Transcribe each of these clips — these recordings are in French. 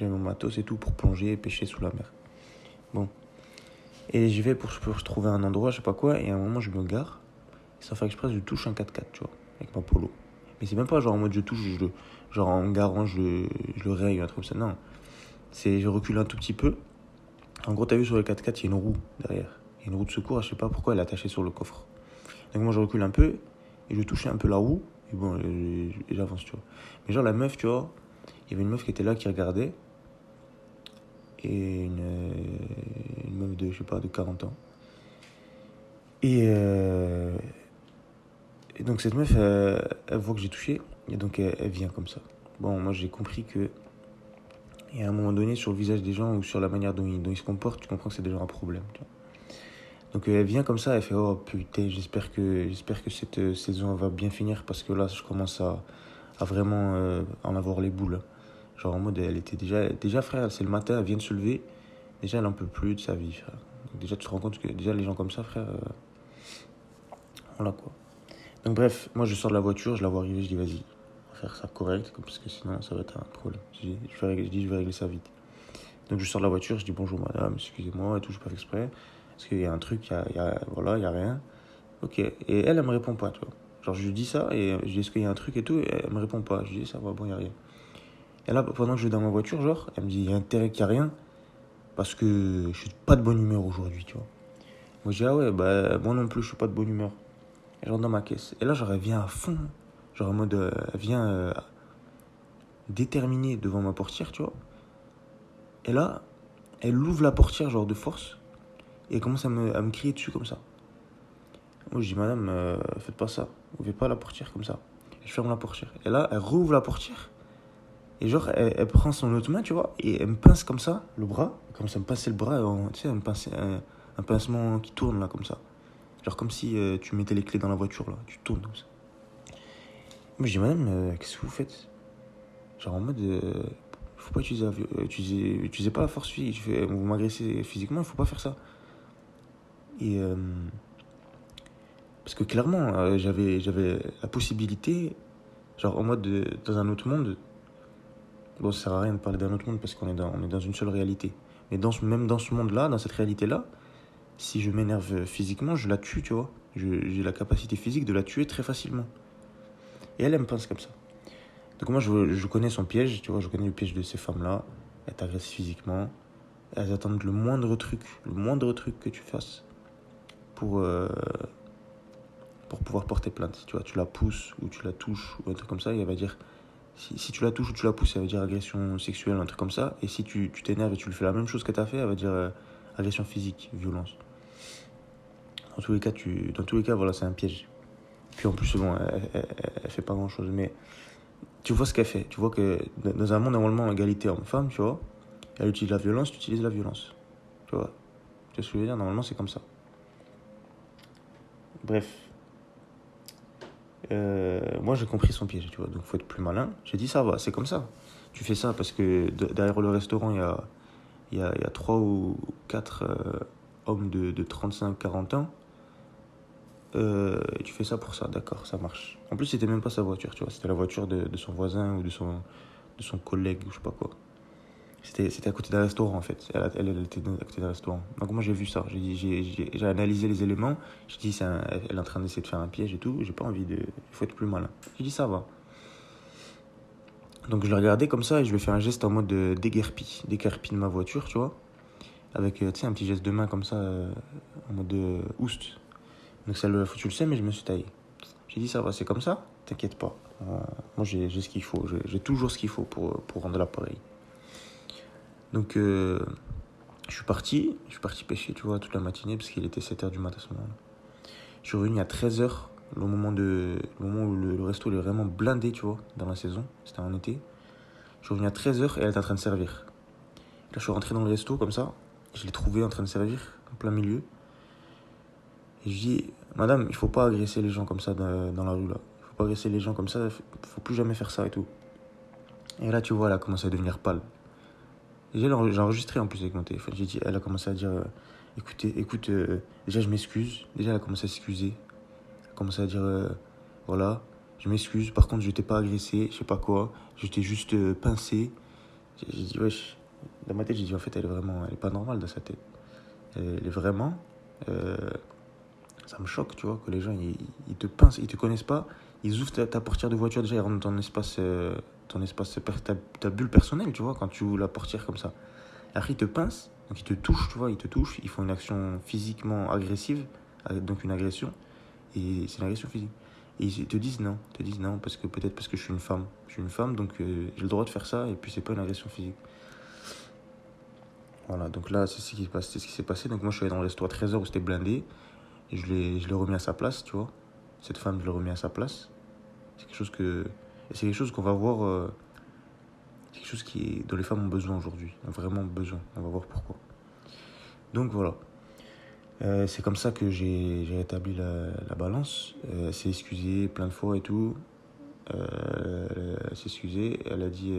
j'avais mon matos et tout pour plonger et pêcher sous la mer. Bon. Et j'y vais pour trouver un endroit, je sais pas quoi, et à un moment, je me gare. Sans faire exprès, je touche un 4x4, tu vois, avec ma polo. Mais c'est même pas genre en mode je touche, genre en me garant, je le raye ou un truc comme ça. Non. Je recule un tout petit peu. En gros, t'as vu sur le 4x4, il y a une roue derrière. Il y a une roue de secours, je sais pas pourquoi elle est attachée sur le coffre. Donc moi, je recule un peu et je touche un peu la roue. Et bon, et j'avance, tu vois. Mais genre, la meuf, tu vois, il y avait une meuf qui était là, qui regardait. Et une meuf de, je sais pas, de 40 ans. Et donc, cette meuf, elle voit que j'ai touché. Et donc, elle vient comme ça. Bon, moi, j'ai compris que. Et à un moment donné, sur le visage des gens ou sur la manière dont ils se comportent, tu comprends que c'est déjà un problème, tu vois. Donc elle vient comme ça, elle fait oh putain, j'espère que cette saison va bien finir parce que là je commence à vraiment en avoir les boules. Genre en mode elle était déjà frère, c'est le matin, elle vient de se lever, déjà elle en peut plus de sa vie frère. Donc, déjà tu te rends compte que déjà les gens comme ça frère, voilà quoi. Donc bref, moi je sors de la voiture, je la vois arriver, je dis vas-y, on va faire ça correct parce que sinon ça va être un problème. Je vais régler ça vite. Donc je sors de la voiture, je dis bonjour madame, excusez-moi et tout, je pas fait exprès. Parce qu'il y a un truc, voilà, il y a rien. Ok, et elle me répond pas, tu vois. Genre je lui dis ça et je dis est-ce qu'il y a un truc et tout, et elle me répond pas. Je dis ça va, bon, il y a rien. Et là, pendant que je vais dans ma voiture, genre, elle me dit il y a intérêt qu'il y a rien parce que je suis pas de bonne humeur aujourd'hui, tu vois. Moi je dis ah ouais, bah moi non plus, je suis pas de bonne humeur. Et je rentre dans ma caisse. Et là, genre, elle vient à fond. Genre en mode, elle vient déterminée devant ma portière, tu vois. Et là, elle ouvre la portière, genre de force. Et elle commence à me crier dessus comme ça. Moi, je dis, madame, faites pas ça. Ouvrez pas la portière comme ça. Et je ferme la portière. Et là, elle rouvre la portière. Et genre, elle prend son autre main, tu vois, et elle me pince comme ça, le bras. Comme ça me pinçait le bras, tu sais, elle me pinçait un pincement qui tourne là, comme ça. Genre comme si tu mettais les clés dans la voiture, là. Tu tournes comme ça. Moi, je dis, madame, qu'est-ce que vous faites? Genre en mode, faut pas utilisez pas la force physique. Vous m'agressez physiquement, il faut pas faire ça. Et parce que clairement, j'avais la possibilité, genre en mode dans un autre monde. Bon, ça sert à rien de parler d'un autre monde parce on est dans une seule réalité. Mais même dans ce monde-là, dans cette réalité-là, si je m'énerve physiquement, je la tue, tu vois. J'ai la capacité physique de la tuer très facilement. Et elle me pense comme ça. Donc moi, je connais son piège, tu vois, je connais le piège de ces femmes-là. Elles t'agressent physiquement. Elles attendent le moindre truc que tu fasses pour, pour pouvoir porter plainte. Tu vois, tu la pousses ou tu la touches ou un truc comme ça, et elle va dire... Si tu la touches ou tu la pousses, elle va dire agression sexuelle, un truc comme ça. Et si tu t'énerves et tu lui fais la même chose que tu as fait, elle va dire agression physique, violence. Dans tous les cas, voilà, c'est un piège. Puis en plus, bon, elle fait pas grand chose. Mais tu vois ce qu'elle fait. Tu vois que dans un monde normalement égalité homme-femme, tu vois, elle utilise la violence, tu utilises la violence. Tu vois ce que je veux dire? Normalement, c'est comme ça. Bref. Moi, j'ai compris son piège, tu vois. Donc, faut être plus malin. J'ai dit, ça va, c'est comme ça. Tu fais ça parce que derrière le restaurant, il y a 3 ou 4 hommes de 35-40 ans. Et tu fais ça pour ça, d'accord, ça marche. En plus, c'était même pas sa voiture, tu vois. C'était la voiture de son voisin ou de son collègue, ou je sais pas quoi. C'était à côté d'un restaurant, en fait. Elle était à côté d'un restaurant. Donc, moi, j'ai vu ça. J'ai analysé les éléments. J'ai dit, elle est en train d'essayer de faire un piège et tout. J'ai pas envie de. Il faut être plus malin. J'ai dit, ça va. Donc, je l'ai regardé comme ça et je lui ai fait un geste en mode déguerpi de ma voiture, tu vois. Avec, tu sais, un petit geste de main comme ça, en mode oust. Donc, ça lui a foutu le seum, mais je me suis taillé. J'ai dit, ça va, c'est comme ça, t'inquiète pas. Moi, j'ai ce qu'il faut. J'ai toujours ce qu'il faut pour rendre l'appareil. Donc, je suis parti pêcher, tu vois, toute la matinée, parce qu'il était 7h du matin à ce moment-là. Je suis revenu à 13h, le moment où le resto il est vraiment blindé, tu vois, dans la saison. C'était en été. Je suis revenu à 13h et elle était en train de servir. Là, je suis rentré dans le resto, comme ça. Je l'ai trouvé en train de servir, en plein milieu. Et je dis, madame, il faut pas agresser les gens comme ça dans la rue, là. Il faut pas agresser les gens comme ça, faut plus jamais faire ça et tout. Et là, tu vois, elle a commencé à devenir pâle. Déjà, j'ai enregistré en plus avec mon téléphone. Elle a commencé à dire écoute, déjà je m'excuse. Déjà, elle a commencé à s'excuser. Elle a commencé à dire voilà, je m'excuse. Par contre, je t'ai pas agressé, je sais pas quoi. Je t'ai juste pincé. J'ai dit, wesh, dans ma tête, j'ai dit, en fait, elle est pas normale dans sa tête. Elle est vraiment, euh, ça me choque, tu vois, que les gens, ils te pincent, ils te connaissent pas, ils ouvrent ta portière de voiture, déjà, ils rentrent dans ton espace, ta bulle personnelle, tu vois, quand tu ouvres la portière comme ça. Après, ils te pincent, donc ils te touchent, tu vois, ils te touchent, ils font une action physiquement agressive, donc une agression, et c'est une agression physique. Et ils te disent non, parce que peut-être parce que je suis une femme. Je suis une femme, donc j'ai le droit de faire ça, et puis c'est pas une agression physique. Voilà, donc là, c'est ce qui s'est passé. Donc moi, je suis allé dans le resto à 13h où c'était blindé, et je l'ai remis à sa place, tu vois. Cette femme, je l'ai remis à sa place. C'est quelque chose qu'on va voir, c'est quelque chose dont les femmes ont besoin aujourd'hui, ont vraiment besoin. On va voir pourquoi. Donc voilà. C'est comme ça que j'ai rétabli la balance. Elle s'est excusée plein de fois et tout. Elle s'est excusée. Elle a dit.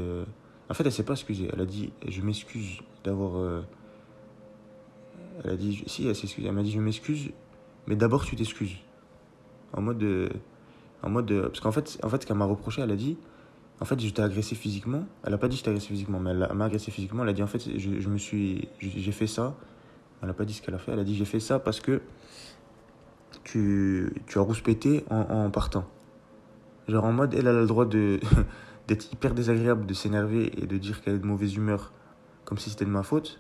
En fait, elle s'est pas excusée. Elle a dit je m'excuse d'avoir. Elle a dit si, elle s'est excusée. Elle m'a dit je m'excuse, mais d'abord tu t'excuses. En mode. Parce qu'en fait, ce qu'elle m'a reproché, elle a dit en fait, je t'ai agressé physiquement. Elle a pas dit je t'ai agressé physiquement, mais elle m'a agressé physiquement. Elle a dit en fait, j'ai fait ça. Elle a pas dit ce qu'elle a fait. Elle a dit j'ai fait ça parce que tu as rouspété en partant. Genre en mode, elle a le droit d'être hyper désagréable, de s'énerver et de dire qu'elle est de mauvaise humeur, comme si c'était de ma faute.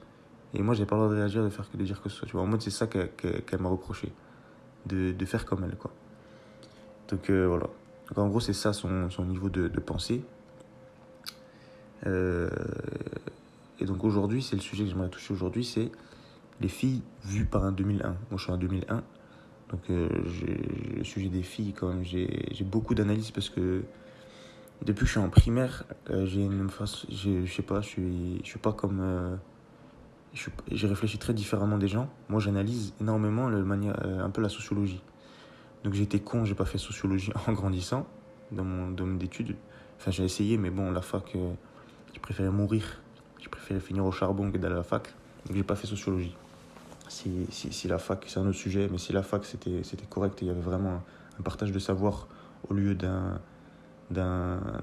Et moi, j'ai pas le droit de réagir, de dire que ce soit. Tu vois, en mode, c'est ça qu'elle m'a reproché, de faire comme elle, quoi. Donc voilà. Donc en gros, c'est ça son niveau de pensée. Euh, et donc aujourd'hui, c'est le sujet que j'aimerais toucher aujourd'hui, c'est les filles vues par un 2001. Moi, je suis en 2001. Donc le sujet des filles, quand même, j'ai beaucoup d'analyses parce que depuis que je suis en primaire, j'ai une face, je sais pas, je suis pas comme, j'ai réfléchi très différemment des gens. Moi, j'analyse énormément un peu la sociologie. Donc j'ai été con, j'ai pas fait sociologie en grandissant dans mon domaine d'études. Enfin, j'ai essayé, mais bon, la fac, j'ai préféré mourir. J'ai préféré finir au charbon que d'aller à la fac. Donc j'ai pas fait sociologie. Si la fac, c'est un autre sujet, mais si la fac c'était correct et il y avait vraiment un partage de savoir au lieu d'un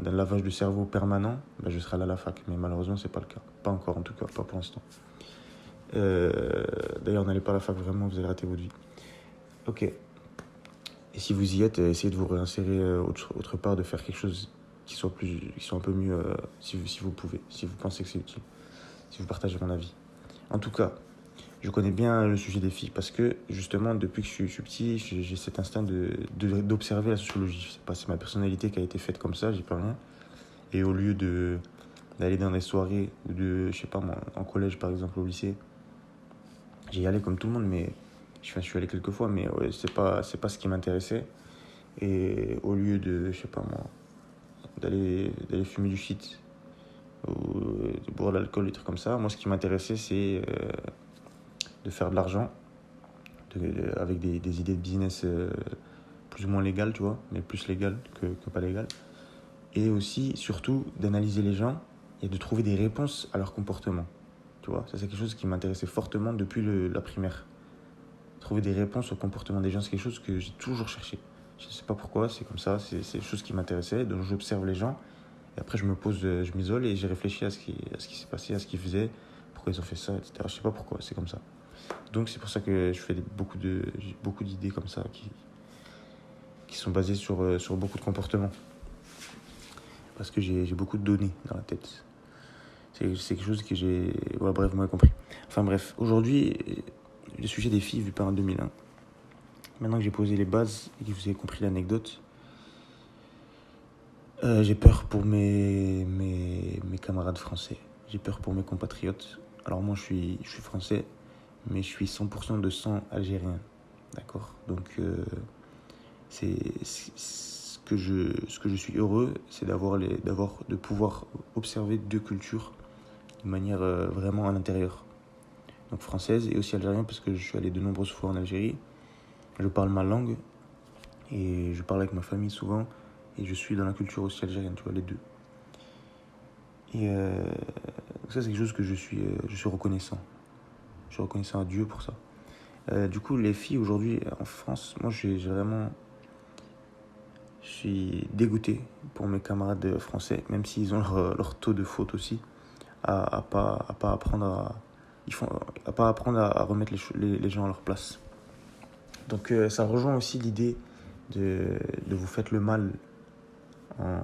lavage de cerveau permanent, ben je serais allé à la fac. Mais malheureusement, c'est pas le cas. Pas encore, en tout cas, pas pour l'instant. D'ailleurs, n'allez pas à la fac, vraiment, vous allez rater votre vie. Ok. Et si vous y êtes, essayez de vous réinsérer autre part, de faire quelque chose qui soit un peu mieux, si vous pouvez, si vous pensez que c'est utile, si vous partagez mon avis. En tout cas, je connais bien le sujet des filles parce que, justement, depuis que je suis petit, j'ai cet instinct d'observer la sociologie. Je sais pas, c'est ma personnalité qui a été faite comme ça, j'y peux rien. Et au lieu d'aller dans des soirées ou je sais pas moi, en collège par exemple, au lycée, j'y allais comme tout le monde, mais je suis allé quelques fois, mais ouais, c'est pas ce qui m'intéressait. Et au lieu de, je sais pas moi, d'aller fumer du shit ou de boire de l'alcool, des trucs comme ça, moi ce qui m'intéressait c'est de faire de l'argent avec des idées de business plus ou moins légales, tu vois, mais plus légales que pas légales. Et aussi, surtout, d'analyser les gens et de trouver des réponses à leur comportement. Tu vois, ça c'est quelque chose qui m'intéressait fortement depuis la primaire. Trouver des réponses au comportement des gens, c'est quelque chose que j'ai toujours cherché. Je ne sais pas pourquoi, c'est comme ça, c'est des choses qui m'intéressaient. Donc j'observe les gens et après je me pose, je m'isole et j'ai réfléchi à ce qui s'est passé, à ce qu'ils faisaient, pourquoi ils ont fait ça, etc. Je ne sais pas pourquoi, c'est comme ça. Donc c'est pour ça que j'ai beaucoup d'idées comme ça qui sont basées sur beaucoup de comportements. Parce que j'ai beaucoup de données dans la tête. C'est quelque chose que j'ai... Voilà, bref, vous m'avez compris. Enfin bref, aujourd'hui, le sujet des filles vu par un 2001. Maintenant que j'ai posé les bases et que vous avez compris l'anecdote, j'ai peur pour mes camarades français. J'ai peur pour mes compatriotes. Alors moi, je suis français, mais je suis 100% de sang algérien. D'accord. Donc, ce que je suis heureux, c'est de pouvoir observer deux cultures de manière vraiment à l'intérieur. Donc française et aussi algérienne parce que je suis allé de nombreuses fois en Algérie. Je parle ma langue et je parle avec ma famille souvent et je suis dans la culture aussi algérienne, tu vois, les deux. Et ça, c'est quelque chose que je suis reconnaissant. Je suis reconnaissant à Dieu pour ça. Du coup, les filles aujourd'hui en France, moi, je suis dégoûté pour mes camarades français, même s'ils ont leur taux de faute aussi. à pas apprendre à pas apprendre à remettre les gens à leur place. Donc ça rejoint aussi l'idée de vous faites le mal en,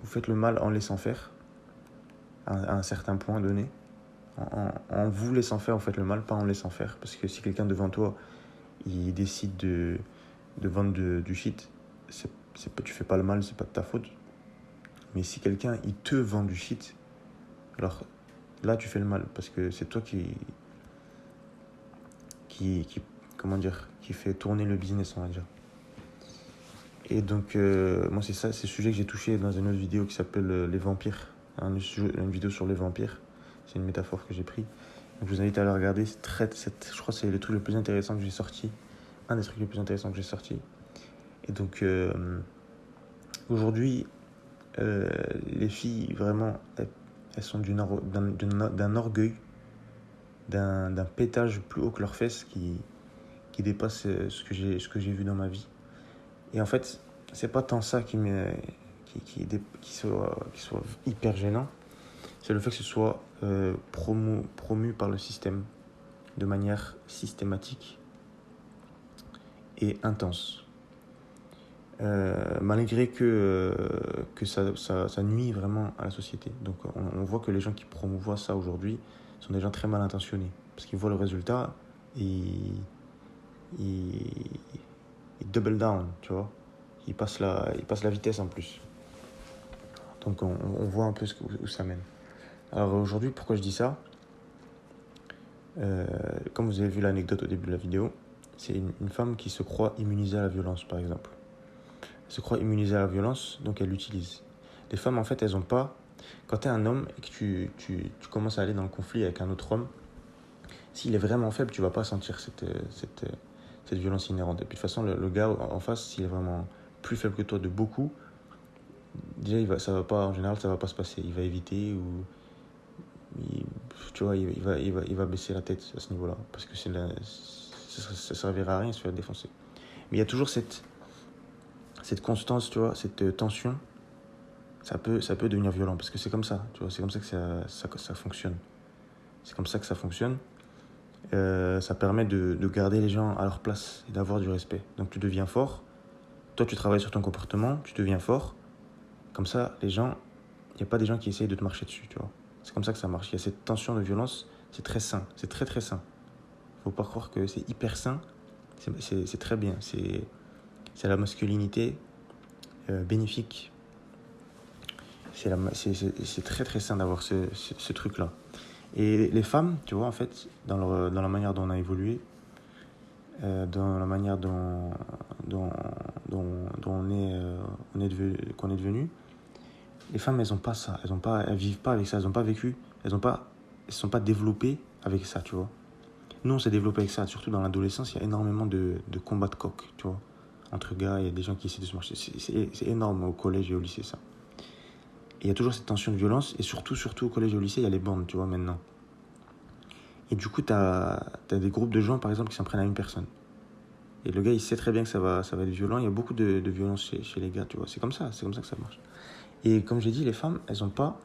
vous faites le mal en laissant faire à un certain point donné. En vous laissant faire, vous faites le mal, pas en laissant faire. Parce que si quelqu'un devant toi, il décide de vendre du shit, tu fais pas le mal, c'est pas de ta faute. Mais si quelqu'un, il te vend du shit, alors là, tu fais le mal. Parce que c'est toi comment dire, qui fait tourner le business, on va dire. Et donc, moi, c'est ça, c'est le sujet que j'ai touché dans une autre vidéo qui s'appelle Les vampires. Une vidéo sur les vampires. C'est une métaphore que j'ai prise. Donc, je vous invite à la regarder. Je crois que c'est le truc le plus intéressant que j'ai sorti. Un des trucs les plus intéressants que j'ai sorti. Et donc, aujourd'hui, les filles, vraiment, elles sont d'un orgueil, d'un pétage plus haut que leurs fesses qui dépasse ce que j'ai vu dans ma vie. Et en fait, c'est pas tant ça qui soit hyper gênant, c'est le fait que ce soit promu par le système de manière systématique et intense. Malgré que ça nuit vraiment à la société. Donc on voit que les gens qui promouvoient ça aujourd'hui sont des gens très mal intentionnés. Parce qu'ils voient le résultat et ils double down, tu vois. Ils passent la vitesse en plus. Donc on voit un peu où ça mène. Alors aujourd'hui, pourquoi je dis ça ? Comme vous avez vu l'anecdote au début de la vidéo, c'est une femme qui se croit immunisée à la violence, par exemple. Elle se croit immunisée à la violence, donc elle l'utilise. Les femmes, en fait, elles ont pas... Quand tu es un homme et que tu commences à aller dans le conflit avec un autre homme, s'il est vraiment faible, tu vas pas sentir cette violence inhérente. Et puis de toute façon, le gars en face, s'il est vraiment plus faible que toi de beaucoup, déjà, en général, ça va pas se passer. Il va éviter ou... tu vois, il va baisser la tête à ce niveau-là. Parce que ça servira à rien de se faire défoncer. Mais il y a toujours cette constance, tu vois, cette tension. Ça peut devenir violent. Parce que c'est comme ça, tu vois. C'est comme ça que ça fonctionne. C'est comme ça que ça fonctionne. Ça permet de garder les gens à leur place et d'avoir du respect. Donc tu deviens fort. Toi, tu travailles sur ton comportement. Tu deviens fort. Comme ça, les gens... Il n'y a pas des gens qui essayent de te marcher dessus, tu vois. C'est comme ça que ça marche. Il y a cette tension de violence, c'est très sain. C'est très très sain. Faut pas croire que c'est hyper sain. C'est très bien. C'est la masculinité bénéfique. C'est très très sain d'avoir ce truc-là. Et les femmes, tu vois, en fait, dans la manière dont on a évolué, dans la manière dont qu'on est devenu, les femmes, elles ont pas ça. Elles vivent pas avec ça. Elles ont pas vécu. Elles sont pas développées avec ça, tu vois. Nous, on s'est développé avec ça. Surtout dans l'adolescence, il y a énormément de combats de coq, tu vois. Entre gars, il y a des gens qui essaient de se marcher. C'est énorme au collège et au lycée, ça. Et il y a toujours cette tension de violence. Et surtout au collège et au lycée, il y a les bandes, tu vois, maintenant. Et du coup, t'as des groupes de gens, par exemple, qui s'en prennent à une personne. Et le gars, il sait très bien que ça va être violent. Il y a beaucoup de violence chez les gars, tu vois. C'est comme ça que ça marche. Et comme j'ai dit, les femmes, elles n'ont pas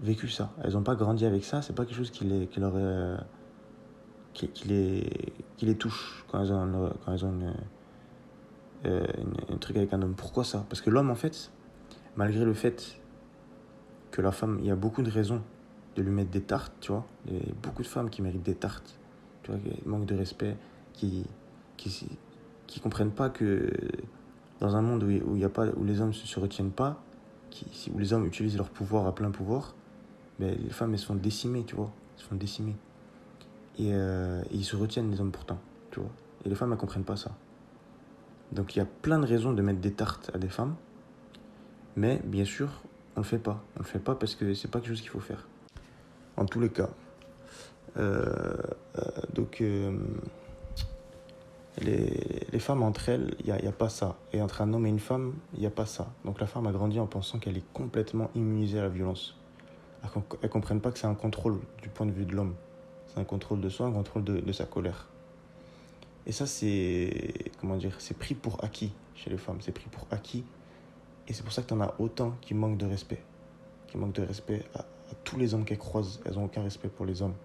vécu ça. Elles n'ont pas grandi avec ça. C'est pas quelque chose qui les touche quand elles ont un truc avec un homme. Pourquoi ça ? Parce que l'homme, en fait, malgré le fait que la femme, il y a beaucoup de raisons de lui mettre des tartes, tu vois. Il y a beaucoup de femmes qui méritent des tartes, tu vois, qui manquent de respect, qui comprennent pas que dans un monde où les hommes se retiennent pas, où les hommes utilisent leur pouvoir à plein pouvoir, ben, les femmes, elles se font décimer, tu vois. Elles se font décimer. Et ils se retiennent, les hommes, pourtant, tu vois. Et les femmes, elles comprennent pas ça. Donc, il y a plein de raisons de mettre des tartes à des femmes. Mais, bien sûr, on le fait pas. On le fait pas parce que c'est pas quelque chose qu'il faut faire. En tous les cas. Donc, les femmes, entre elles, il n'y a pas ça. Et entre un homme et une femme, il n'y a pas ça. Donc, la femme a grandi en pensant qu'elle est complètement immunisée à la violence. Elles ne comprennent pas que c'est un contrôle du point de vue de l'homme. C'est un contrôle de soi, un contrôle de sa colère. Et ça, c'est pris pour acquis chez les femmes. C'est pris pour acquis. Et c'est pour ça que tu en as autant qui manquent de respect. qui manquent de respect à tous les hommes qu'elles croisent. Elles n'ont aucun respect pour les hommes.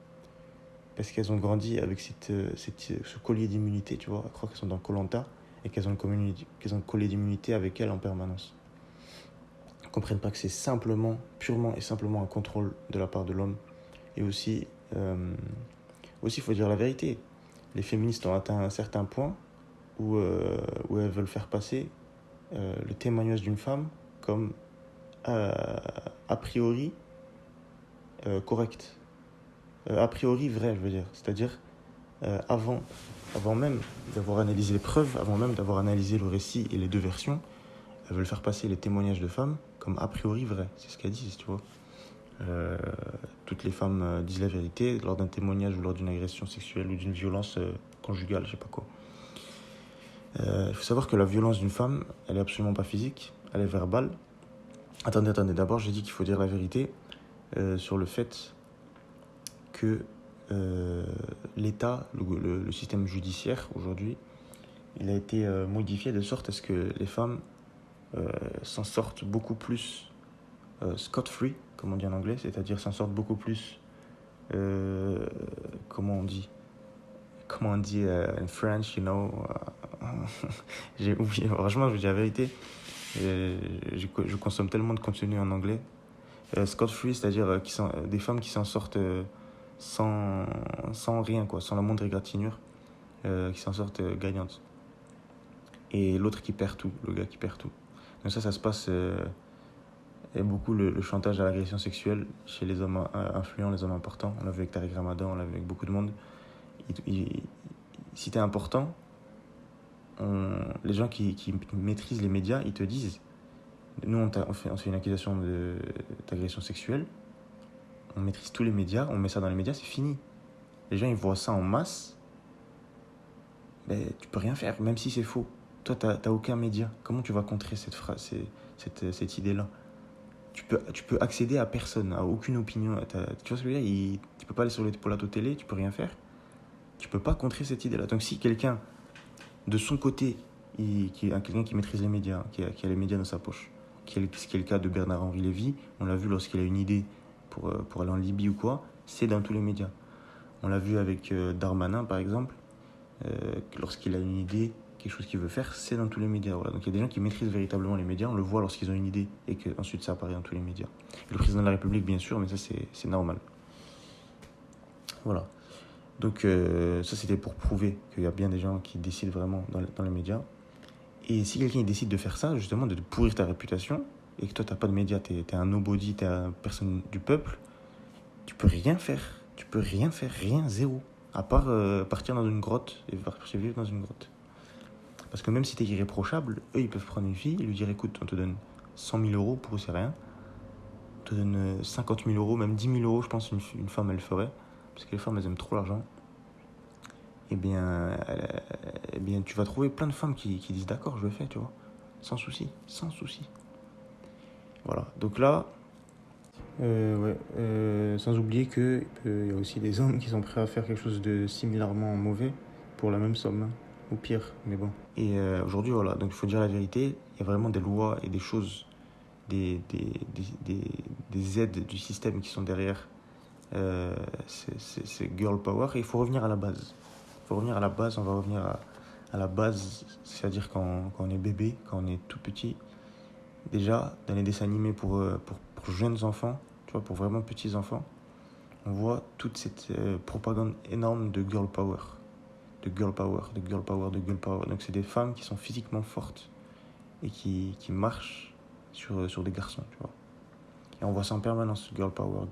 Parce qu'elles ont grandi avec ce collier d'immunité, tu vois. Elles croient qu'elles sont dans koh et qu'elles ont un collier d'immunité avec elles en permanence. Elles ne comprennent pas que c'est purement et simplement un contrôle de la part de l'homme. Et aussi, il faut dire la vérité. Les féministes ont atteint un certain point où elles veulent faire passer le témoignage d'une femme comme a priori correct. A priori vrai, je veux dire. C'est-à-dire, avant même d'avoir analysé les preuves, avant même d'avoir analysé le récit et les deux versions, elles veulent faire passer les témoignages de femmes comme a priori vrais. C'est ce qu'elles disent, tu vois. Toutes les femmes disent la vérité lors d'un témoignage ou lors d'une agression sexuelle ou d'une violence conjugale, je sais pas quoi. Il faut savoir que la violence d'une femme, elle est absolument pas physique, elle est verbale. Attendez, d'abord j'ai dit qu'il faut dire la vérité sur le fait que l'État, le système judiciaire aujourd'hui, il a été modifié de sorte à ce que les femmes s'en sortent beaucoup plus scot-free, comme on dit en anglais, c'est-à-dire s'en sortent beaucoup plus, comment on dit in French, you know. J'ai oublié, franchement, je vous dis la vérité, je consomme tellement de contenu en anglais. Scot-free, c'est-à-dire des femmes qui s'en sortent sans rien, quoi, sans la moindre égratignure, qui s'en sortent gagnantes. Et l'autre qui perd tout, le gars qui perd tout. Donc ça se passe et beaucoup le chantage à l'agression sexuelle chez les hommes influents, les hommes importants. On l'a vu avec Tariq Ramadan, on l'a vu avec beaucoup de monde. Si t'es important, les gens qui maîtrisent les médias, ils te disent, nous on fait une accusation d'agression sexuelle, on maîtrise tous les médias, on met ça dans les médias, c'est fini. Les gens ils voient ça en masse, mais tu peux rien faire, même si c'est faux. Toi t'as aucun média, comment tu vas contrer cette phrase, cette idée-là? Tu peux accéder à personne, à aucune opinion. Tu vois ce que je veux dire? Tu peux pas aller sur les plateaux télé, tu peux rien faire. Tu peux pas contrer cette idée-là. Donc si quelqu'un, de son côté, quelqu'un qui maîtrise les médias, qui a les médias dans sa poche, ce qui est le cas de Bernard-Henri Lévy, on l'a vu lorsqu'il a une idée pour aller en Libye ou quoi, c'est dans tous les médias. On l'a vu avec Darmanin, par exemple, lorsqu'il a une idée, quelque chose qu'il veut faire, c'est dans tous les médias. Voilà. Donc il y a des gens qui maîtrisent véritablement les médias, on le voit lorsqu'ils ont une idée et qu'ensuite ça apparaît dans tous les médias. Et le président de la République, bien sûr, mais ça c'est normal. Voilà. Donc ça c'était pour prouver qu'il y a bien des gens qui décident vraiment dans les médias. Et si quelqu'un décide de faire ça, justement, de pourrir ta réputation, et que toi t'as pas de médias, t'es un nobody, t'es une personne du peuple, tu peux rien faire. Tu peux rien faire, rien, zéro. À part partir dans une grotte et partir vivre dans une grotte. Parce que même si t'es irréprochable, eux ils peuvent prendre une fille et lui dire écoute, on te donne 100 000 euros, pour eux c'est rien. On te donne 50 000 euros, même 10 000 euros, je pense une femme elle ferait. Parce que les femmes elles aiment trop l'argent. Eh bien, tu vas trouver plein de femmes qui disent d'accord, je le fais, tu vois. Sans souci. Voilà, donc là, sans oublier qu'il y a aussi des hommes qui sont prêts à faire quelque chose de similairement mauvais pour la même somme, hein, ou pire, mais bon. Et aujourd'hui, voilà, donc il faut dire la vérité, il y a vraiment des lois et des choses, des aides du système qui sont derrière ces girl power, et il faut revenir à la base. On va revenir à la base, c'est-à-dire quand on est bébé, quand on est tout petit. Déjà, dans les dessins animés pour jeunes enfants, tu vois, pour vraiment petits enfants, on voit toute cette propagande énorme de girl power. Donc c'est des femmes qui sont physiquement fortes et qui marchent sur des garçons, tu vois. Et on voit ça en permanence, girl power.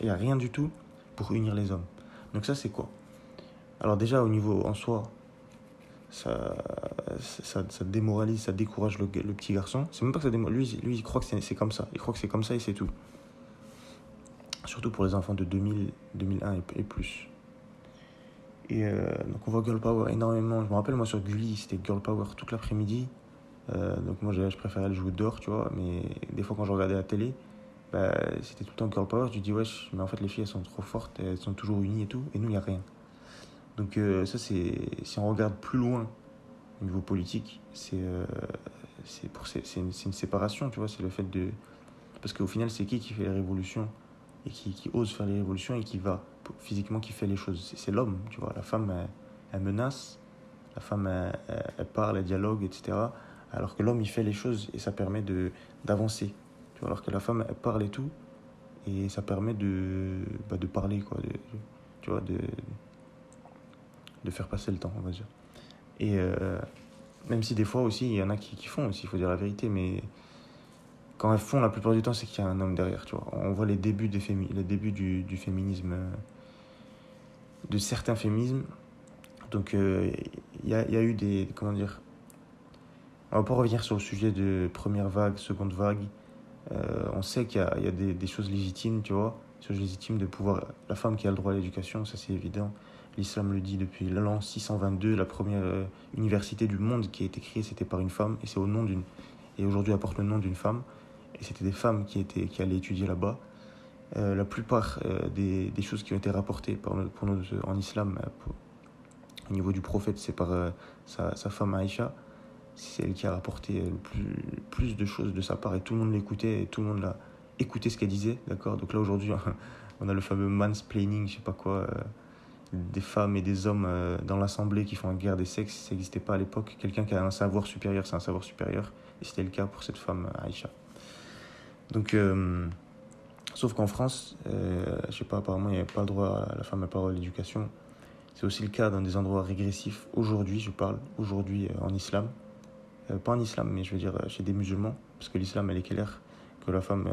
Et il n'y a rien du tout pour unir les hommes. Donc ça, c'est quoi? Alors déjà, au niveau en soi, ça démoralise, ça décourage le petit garçon. C'est même pas que ça démoralise. Lui, il croit que c'est comme ça. Il croit que c'est comme ça et c'est tout. Surtout pour les enfants de 2000, 2001 et plus. Et donc on voit girl power énormément. Je me rappelle, moi, sur Gulli, c'était girl power toute l'après-midi. Donc moi, je préférais le jouer dehors, tu vois. Mais des fois, quand je regardais la télé, c'était tout le temps girl power. Je dis, wesh, mais en fait, les filles, elles sont trop fortes. Elles sont toujours unies et tout. Et nous, il n'y a rien. Donc ça, si on regarde plus loin au niveau politique, c'est une séparation, tu vois. C'est le fait Parce qu'au final, c'est qui fait les révolutions et qui ose faire les révolutions et qui va physiquement qui fait les choses. C'est l'homme, tu vois. La femme, elle menace, la femme, elle parle, elle dialogue, etc. Alors que l'homme, il fait les choses et ça permet d'avancer. Tu vois, alors que la femme, elle parle et tout, et ça permet de parler, quoi. Tu vois, de faire passer le temps, on va dire. Et même si des fois aussi, il y en a qui font aussi, il faut dire la vérité, mais quand elles font, la plupart du temps, c'est qu'il y a un homme derrière, tu vois. On voit les débuts, les débuts du féminisme, de certains féminismes. Donc, il y a eu des, comment dire, on va pas revenir sur le sujet de première vague, seconde vague. On sait qu'il y a des choses légitimes, tu vois, des choses légitimes de pouvoir, la femme qui a le droit à l'éducation, ça c'est évident. L'islam le dit depuis l'an 622, la première université du monde qui a été créée, c'était par une femme, et c'est au nom d'une, et aujourd'hui elle porte le nom d'une femme, et c'était des femmes qui allaient étudier là-bas. La plupart des choses qui ont été rapportées en islam, au niveau du prophète, c'est par sa femme Aïcha. C'est elle qui a rapporté le plus de choses de sa part et tout le monde l'écoutait et tout le monde l'a écouté ce qu'elle disait, d'accord. Donc là aujourd'hui on a le fameux mansplaining, je sais pas quoi, des femmes et des hommes dans l'assemblée qui font la guerre des sexes. Ça n'existait pas à l'époque. Quelqu'un qui a un savoir supérieur, c'est un savoir supérieur, et c'était le cas pour cette femme Aïcha. Donc sauf qu'en France, je sais pas, apparemment il n'y a pas le droit, la femme n'a pas le droit à l'éducation. C'est aussi le cas dans des endroits régressifs. Aujourd'hui, je parle aujourd'hui en islam. Pas en islam, mais je veux dire chez des musulmans, parce que l'islam, elle est claire, que la femme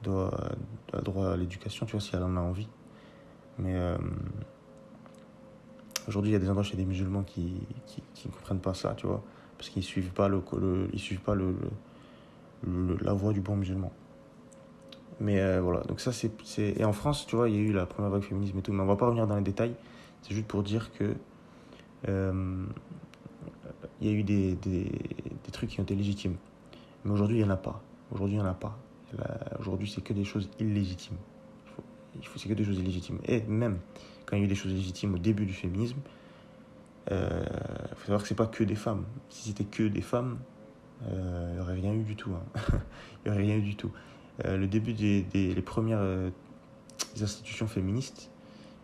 a droit à l'éducation, tu vois, si elle en a envie. Mais aujourd'hui, il y a des endroits chez des musulmans qui ne comprennent pas ça, tu vois, parce qu'ils ne suivent pas, la voie du bon musulman. Mais voilà, donc ça, Et en France, tu vois, il y a eu la première vague féminisme et tout, mais on va pas revenir dans les détails, c'est juste pour dire que il y a eu des trucs qui ont été légitimes. Mais aujourd'hui, il n'y en a pas. Aujourd'hui, c'est que des choses illégitimes. C'est que des choses illégitimes. Et même quand il y a eu des choses légitimes au début du féminisme, il faut savoir que c'est pas que des femmes. Si c'était que des femmes, il n'y aurait rien eu du tout. Hein. Il n'y aurait rien eu du tout. Le début les premières des institutions féministes,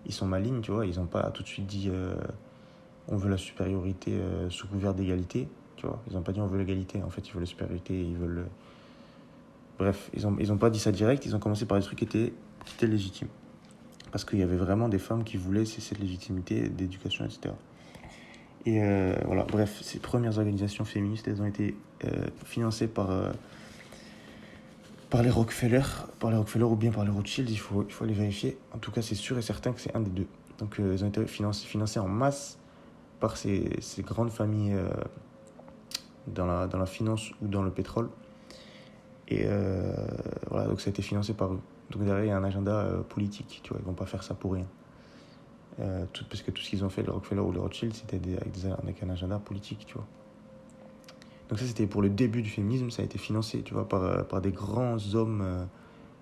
ils sont malignes, tu vois. Ils n'ont pas tout de suite dit on veut la supériorité sous couvert d'égalité, tu vois. Ils n'ont pas dit on veut l'égalité. En fait, ils veulent la supériorité, ils veulent... Bref, ils ont pas dit ça direct. Ils ont commencé par des trucs qui étaient légitimes. Parce qu'il y avait vraiment des femmes qui voulaient cette légitimité d'éducation, etc. Et voilà, bref, ces premières organisations féministes, elles ont été financées par les Rockefeller, ou bien par les Rothschild, il faut les vérifier. En tout cas, c'est sûr et certain que c'est un des deux. Donc, elles ont été financées en masse par ces grandes familles dans la finance ou dans le pétrole. Et voilà, donc ça a été financé par eux. Donc derrière, il y a un agenda politique, tu vois, ils vont pas faire ça pour rien. Parce que tout ce qu'ils ont fait, le Rockefeller ou le Rothschild, c'était avec un agenda politique, tu vois. Donc ça, c'était pour le début du féminisme, ça a été financé, tu vois, par des grands hommes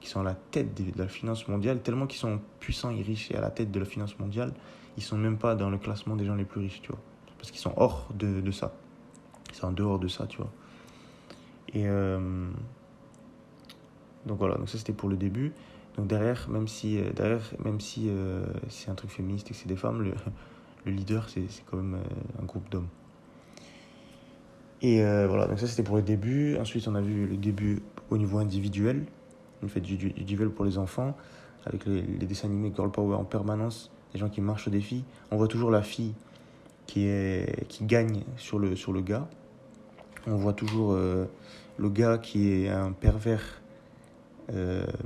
qui sont à la tête de la finance mondiale, tellement qu'ils sont puissants et riches et à la tête de la finance mondiale, ils sont même pas dans le classement des gens les plus riches, tu vois. Parce qu'ils sont hors de ça. Ils sont en dehors de ça, tu vois. Et donc voilà, donc ça c'était pour le début. Donc derrière, même si c'est un truc féministe et que c'est des femmes, le leader c'est quand même un groupe d'hommes. Et voilà, donc ça c'était pour le début. Ensuite on a vu le début au niveau individuel, le fait du individuel pour les enfants, avec les dessins animés Girl Power en permanence, des gens qui marchent au défi. On voit toujours la fille qui gagne sur le gars. On voit toujours le gars qui est un pervers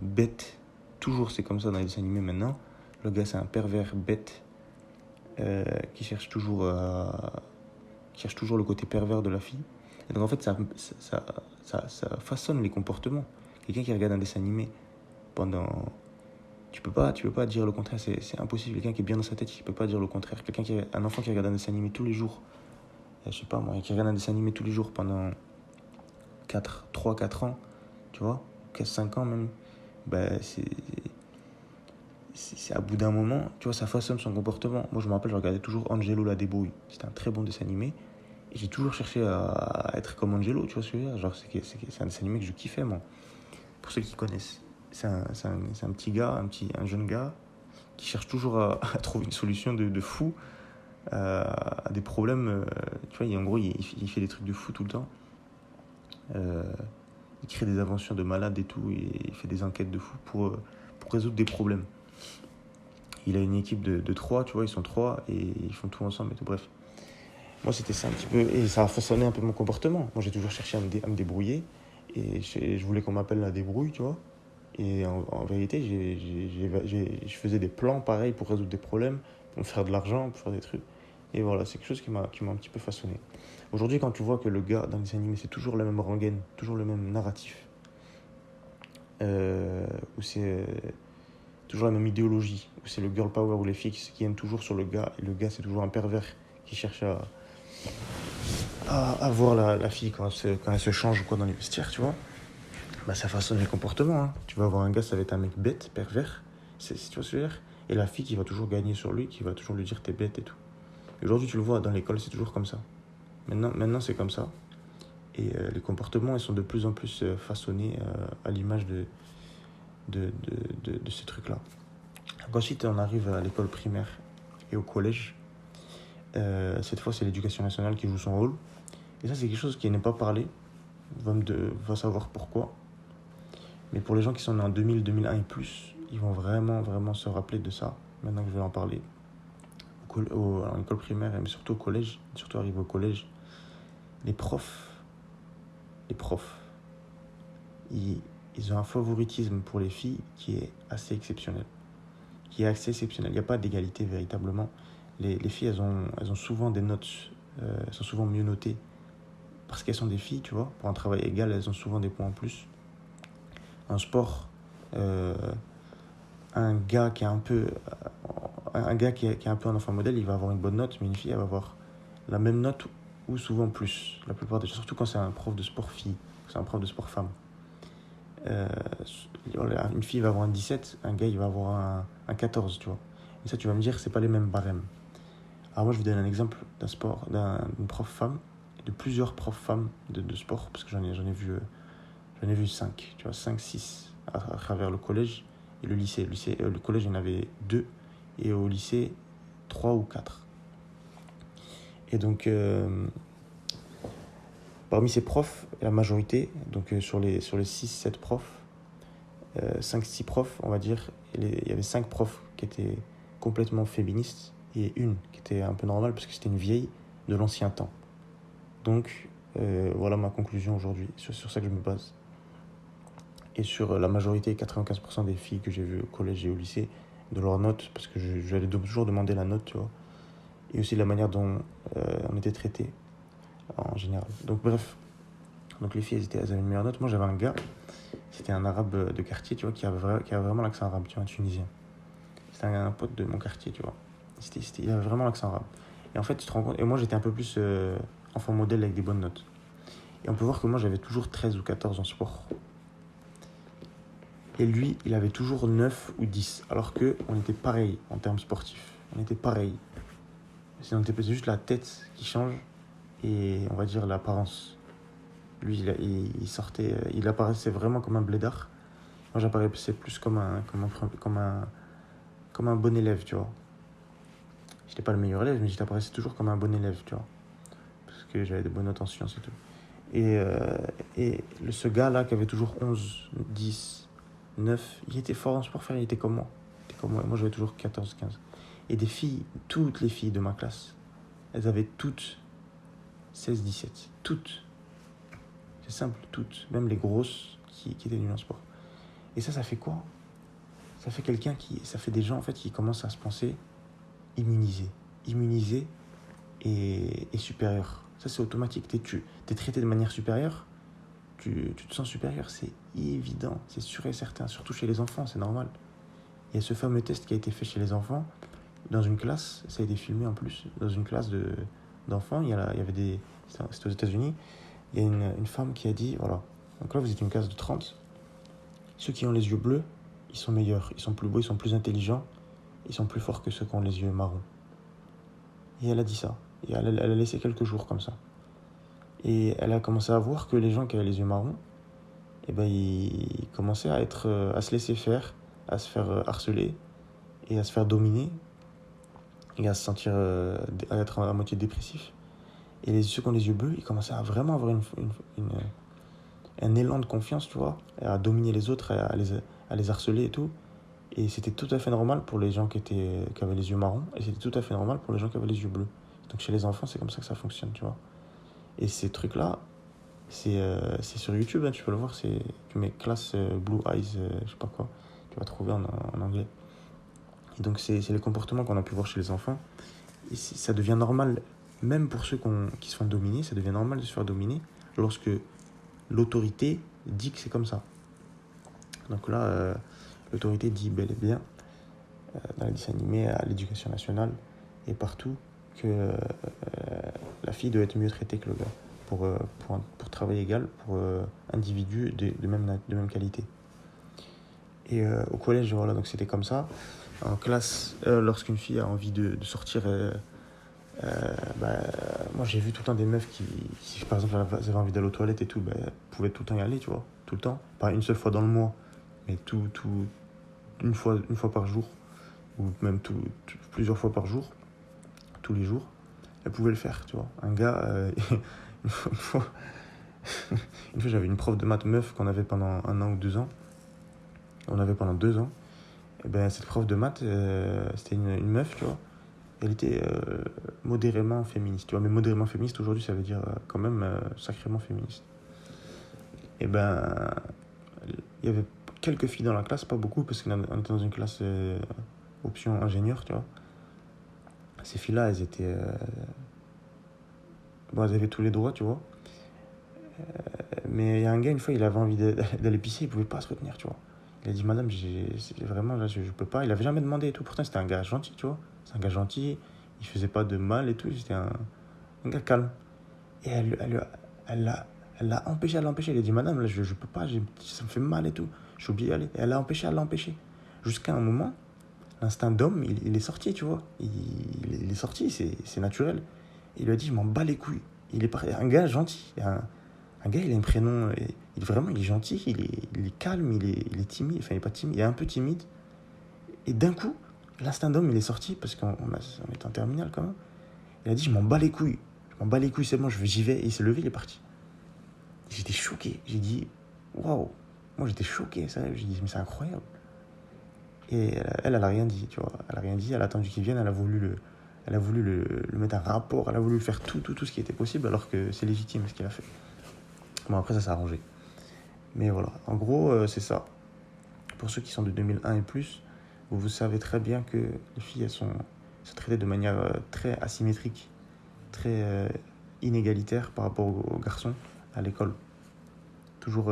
bête. Toujours c'est comme ça dans les dessins animés maintenant. Le gars c'est un pervers bête qui cherche toujours le côté pervers de la fille. Et donc en fait ça façonne les comportements. Quelqu'un qui regarde un dessin animé pendant... Tu peux pas dire le contraire, c'est impossible. Quelqu'un qui est bien dans sa tête, il peut pas dire le contraire. Un enfant qui regarde un dessin animé tous les jours, je sais pas moi, qui regarde un dessin animé tous les jours pendant 3-4 ans, tu vois, 5 ans même, c'est à bout d'un moment, tu vois, ça façonne son comportement. Moi je me rappelle, je regardais toujours Angelo la débrouille. C'était un très bon dessin animé. Et j'ai toujours cherché à être comme Angelo, tu vois ce que je veux dire. Genre c'est un dessin animé que je kiffais moi. pour ceux qui connaissent, c'est un petit gars, un jeune gars qui cherche toujours à trouver une solution de fou à des problèmes. Tu vois, en gros, il fait des trucs de fou tout le temps. Il crée des inventions de malade et tout, et il fait des enquêtes de fou pour résoudre des problèmes. Il a une équipe de 3, tu vois, ils sont 3 et ils font tout ensemble et tout, bref. Moi, c'était ça un petit peu, et ça a façonné un peu mon comportement. Moi, j'ai toujours cherché à me débrouiller, et je voulais qu'on m'appelle la débrouille, tu vois. Et en vérité, je faisais des plans pareils pour résoudre des problèmes, pour me faire de l'argent, pour faire des trucs. Et voilà, c'est quelque chose qui m'a un petit peu façonné. Aujourd'hui, quand tu vois que le gars dans les animés, c'est toujours la même rengaine, toujours le même narratif, où c'est toujours la même idéologie, où c'est le girl power, où les filles qui aiment toujours sur le gars, et le gars, c'est toujours un pervers qui cherche à voir la fille quand elle se change ou quoi dans les vestiaires, tu vois. Bah, ça façonne les comportements. Hein. Tu vas avoir un gars, ça va être un mec bête, pervers, tu vois ce que je veux dire. Et la fille qui va toujours gagner sur lui, qui va toujours lui dire t'es bête et tout. Et aujourd'hui, tu le vois, dans l'école, c'est toujours comme ça. Maintenant c'est comme ça. Et les comportements, ils sont de plus en plus façonnés à l'image de ces trucs-là. Donc ensuite, on arrive à l'école primaire et au collège. Cette fois, c'est l'éducation nationale qui joue son rôle. Et ça, c'est quelque chose qui n'est pas parlé. Va savoir pourquoi. Mais pour les gens qui sont nés en 2000, 2001 et plus, ils vont vraiment, vraiment se rappeler de ça, maintenant que je vais en parler. En école primaire, mais surtout au collège, surtout arrivé au collège, les profs, ils ont un favoritisme pour les filles qui est assez exceptionnel. Il n'y a pas d'égalité véritablement. Les filles, elles ont souvent des notes, elles sont souvent mieux notées parce qu'elles sont des filles, tu vois. Pour un travail égal, elles ont souvent des points en plus. En sport, un gars qui est un peu un enfant modèle, il va avoir une bonne note, mais une fille, elle va avoir la même note ou souvent plus. La plupart des gens, surtout quand c'est un prof de sport fille, c'est un prof de sport femme. Une fille va avoir un 17, un gars il va avoir un 14, tu vois. Et ça, tu vas me dire, c'est pas les mêmes barèmes. Alors moi, je vous donne un exemple d'une prof femme, et de plusieurs profs femmes de sport, parce que j'en ai vu 5, tu vois, 5, 6 à travers le collège et le lycée. Le collège, il y en avait 2, et au lycée, 3 ou 4. Et donc, parmi ces profs, la majorité, donc sur les 6-7 profs, 5-6 profs, on va dire, il y avait 5 profs qui étaient complètement féministes et une qui était un peu normale parce que c'était une vieille de l'ancien temps. Donc, voilà ma conclusion aujourd'hui, sur ça que je me base. Et sur la majorité, 95% des filles que j'ai vues au collège et au lycée, de leurs notes, parce que j'allais toujours demander la note, tu vois, et aussi la manière dont on était traité en général. Donc bref, donc les filles, elles avaient une meilleure note. Moi, j'avais un gars, c'était un arabe de quartier, tu vois, qui avait vraiment l'accent arabe, tu vois, un tunisien. C'était un pote de mon quartier, tu vois. Il avait vraiment l'accent arabe. Et en fait, tu te rends compte, et moi, j'étais un peu plus enfant modèle avec des bonnes notes. Et on peut voir que moi, j'avais toujours 13 ou 14 en sport. Et lui, il avait toujours 9 ou 10, alors qu'on était pareil en termes sportifs. On était pareil. C'est juste la tête qui change et on va dire l'apparence. Lui, il apparaissait vraiment comme un blédard. Moi, j'apparaissais plus comme un bon élève, tu vois. J'étais pas le meilleur élève, mais j'apparaissais toujours comme un bon élève, tu vois. Parce que j'avais des bonnes notes en sciences et tout. Et ce gars-là qui avait toujours 11, 10, 9, il était fort en sport, il était comme moi. Moi, j'avais toujours 14, 15. Et des filles, toutes les filles de ma classe, elles avaient toutes 16, 17. Toutes. C'est simple, toutes. Même les grosses qui étaient nulles en sport. Et ça fait quoi ? Ça fait des gens en fait qui commencent à se penser immunisés et supérieurs. Ça, c'est automatique. T'es traité de manière supérieure, tu te sens supérieur, c'est évident, c'est sûr et certain, surtout chez les enfants, c'est normal. Il y a ce fameux test qui a été fait chez les enfants, dans une classe, ça a été filmé en plus, dans une classe d'enfants, c'était aux États-Unis, il y a une femme qui a dit, voilà, donc là vous êtes une classe de 30, ceux qui ont les yeux bleus, ils sont meilleurs, ils sont plus beaux, ils sont plus intelligents, ils sont plus forts que ceux qui ont les yeux marrons. Et elle a dit ça, et elle a laissé quelques jours comme ça. Et elle a commencé à voir que les gens qui avaient les yeux marrons, et ben il commençait à se laisser faire, à se faire harceler et à se faire dominer et à se sentir à être à moitié dépressif. Et ceux qui ont les yeux bleus, ils commençaient à vraiment avoir un élan de confiance, tu vois, à dominer les autres, à les harceler et tout. Et c'était tout à fait normal pour les gens qui avaient les yeux marrons, et c'était tout à fait normal pour les gens qui avaient les yeux bleus. Donc chez les enfants, c'est comme ça que ça fonctionne, tu vois. Et ces trucs-là, c'est sur YouTube, hein, tu peux le voir, tu mets classe Blue Eyes, je sais pas quoi, tu vas trouver en anglais. Et donc c'est les comportements qu'on a pu voir chez les enfants. Et ça devient normal, même pour ceux qui se font dominer, ça devient normal de se faire dominer lorsque l'autorité dit que c'est comme ça. Donc là, l'autorité dit bel et bien, dans les dessins animés, à l'éducation nationale et partout, que la fille doit être mieux traitée que le gars pour travail égal, pour individus de même qualité. Et au collège, voilà, donc c'était comme ça. En classe, lorsqu'une fille a envie de sortir, moi j'ai vu tout le temps des meufs qui si par exemple elles avaient envie d'aller aux toilettes et tout, pouvaient tout le temps y aller, tu vois, tout le temps. Pas une seule fois dans le mois, mais une fois par jour, ou même plusieurs fois par jour, tous les jours, elles pouvaient le faire, tu vois. Un gars, une fois, j'avais une prof de maths meuf qu'on avait pendant 1 an ou 2 ans. On avait pendant 2 ans. Et ben cette prof de maths, c'était une meuf, tu vois. Elle était modérément féministe, tu vois. Mais modérément féministe, aujourd'hui, ça veut dire quand même sacrément féministe. Et ben, il y avait quelques filles dans la classe, pas beaucoup, parce qu'on était dans une classe option ingénieur, tu vois. Ces filles-là, elles avaient tous les droits, tu vois. Mais il y a un gars, une fois, il avait envie d'aller pisser, il pouvait pas se retenir, tu vois. Il a dit, madame, vraiment, là, je peux pas. Il avait jamais demandé et tout. Pourtant, c'était un gars gentil, tu vois. C'est un gars gentil, il faisait pas de mal et tout. C'était un gars calme. Et elle l'a empêché, Elle a dit, madame, là, je peux pas, ça me fait mal et tout. Je suis obligé d'y aller. Et elle l'a empêché. Jusqu'à un moment, l'instinct d'homme, il est sorti, tu vois. Il est sorti, c'est naturel. Il lui a dit, je m'en bats les couilles. Un gars gentil. Un gars, il a un prénom, il est gentil, il est calme, il est timide, enfin il est pas timide, il est un peu timide. Et d'un coup, l'instinct d'homme, il est sorti, parce qu'on est en terminale quand même. Il a dit, je m'en bats les couilles, c'est bon, j'y vais. Et il s'est levé, il est parti. J'étais choqué, j'ai dit, waouh, moi j'étais choqué, ça. J'ai dit, mais c'est incroyable. Et elle a rien dit, tu vois, elle a rien dit, elle a attendu qu'il vienne, elle a voulu le mettre en rapport, elle a voulu faire tout ce qui était possible, alors que c'est légitime ce qu'il a fait. Bon, après ça s'est arrangé. Mais voilà, en gros, c'est ça. Pour ceux qui sont de 2001 et plus, vous savez très bien que les filles, elles sont traitées de manière très asymétrique, très inégalitaire par rapport aux garçons à l'école. Toujours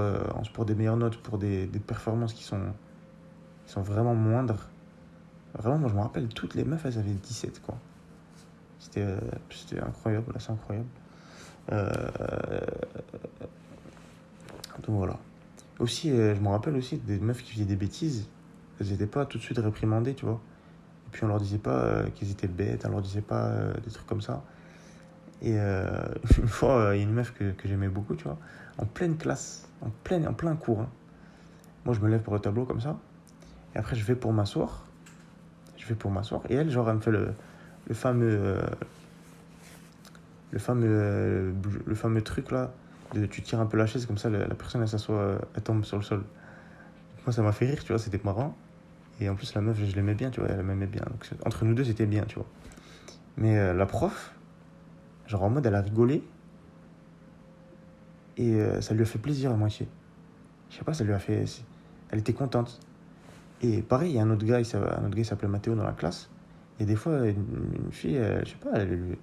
pour des meilleures notes, pour des performances qui sont vraiment moindres. Vraiment, moi je me rappelle, toutes les meufs, elles avaient 17, quoi. C'était incroyable, assez incroyable. Donc voilà. Aussi, je me rappelle aussi des meufs qui faisaient des bêtises, elles n'étaient pas tout de suite réprimandées, tu vois. Et puis on leur disait pas qu'ils étaient bêtes, on leur disait pas des trucs comme ça. Et une fois, il y a une meuf que j'aimais beaucoup, tu vois, en pleine classe, en plein cours. Hein. Moi, je me lève pour le tableau comme ça, et après je vais pour m'asseoir. Et elle, genre, elle me fait le fameux truc là, tu tires un peu la chaise comme ça, la personne elle s'assoit, elle tombe sur le sol. Moi, ça m'a fait rire, tu vois, c'était marrant. Et en plus, la meuf, je l'aimais bien, tu vois, elle m'aimait bien. Donc, entre nous deux, c'était bien, tu vois. Mais la prof, genre en mode, elle a rigolé. Et ça lui a fait plaisir à moitié. Je sais pas, ça lui a fait... Elle était contente. Et pareil, il y a un autre gars, il s'appelait Mathéo dans la classe. Et des fois, une fille, je sais pas, elle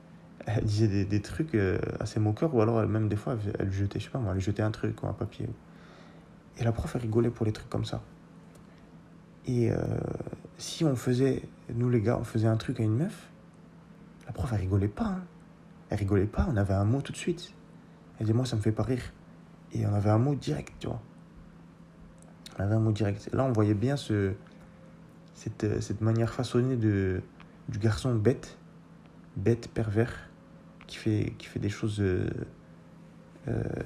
disait des trucs assez moqueurs. Ou alors, même des fois, elle lui jetait, je sais pas moi, elle lui jetait un truc ou un papier. Et la prof, elle rigolait pour les trucs comme ça. Et si nous les gars, on faisait un truc à une meuf, la prof, elle rigolait pas. Hein. Elle rigolait pas, on avait un mot tout de suite. Elle disait, moi, ça me fait pas rire. Et on avait un mot direct, tu vois. On avait un mot direct. Et là, on voyait bien cette manière façonnée du garçon bête, pervers, qui fait des choses,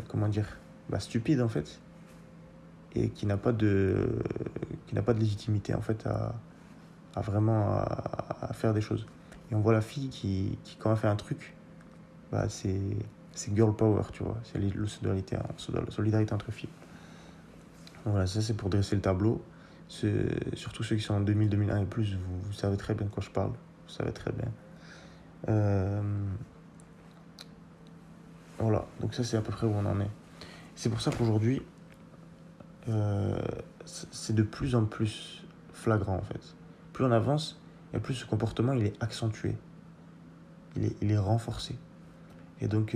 comment dire, stupides en fait. et qui n'a pas de légitimité en fait à vraiment à faire des choses. Et on voit la fille qui quand elle fait un truc, bah c'est girl power, tu vois, c'est la solidarité entre filles. Donc voilà, ça c'est pour dresser le tableau. Surtout ceux qui sont en 2000, 2001 et plus, vous savez très bien de quoi je parle. Vous savez très bien. Voilà, donc ça c'est à peu près où on en est. C'est pour ça qu'aujourd'hui, c'est de plus en plus flagrant en fait. Plus on avance, et plus ce comportement il est accentué, il est renforcé. Et donc,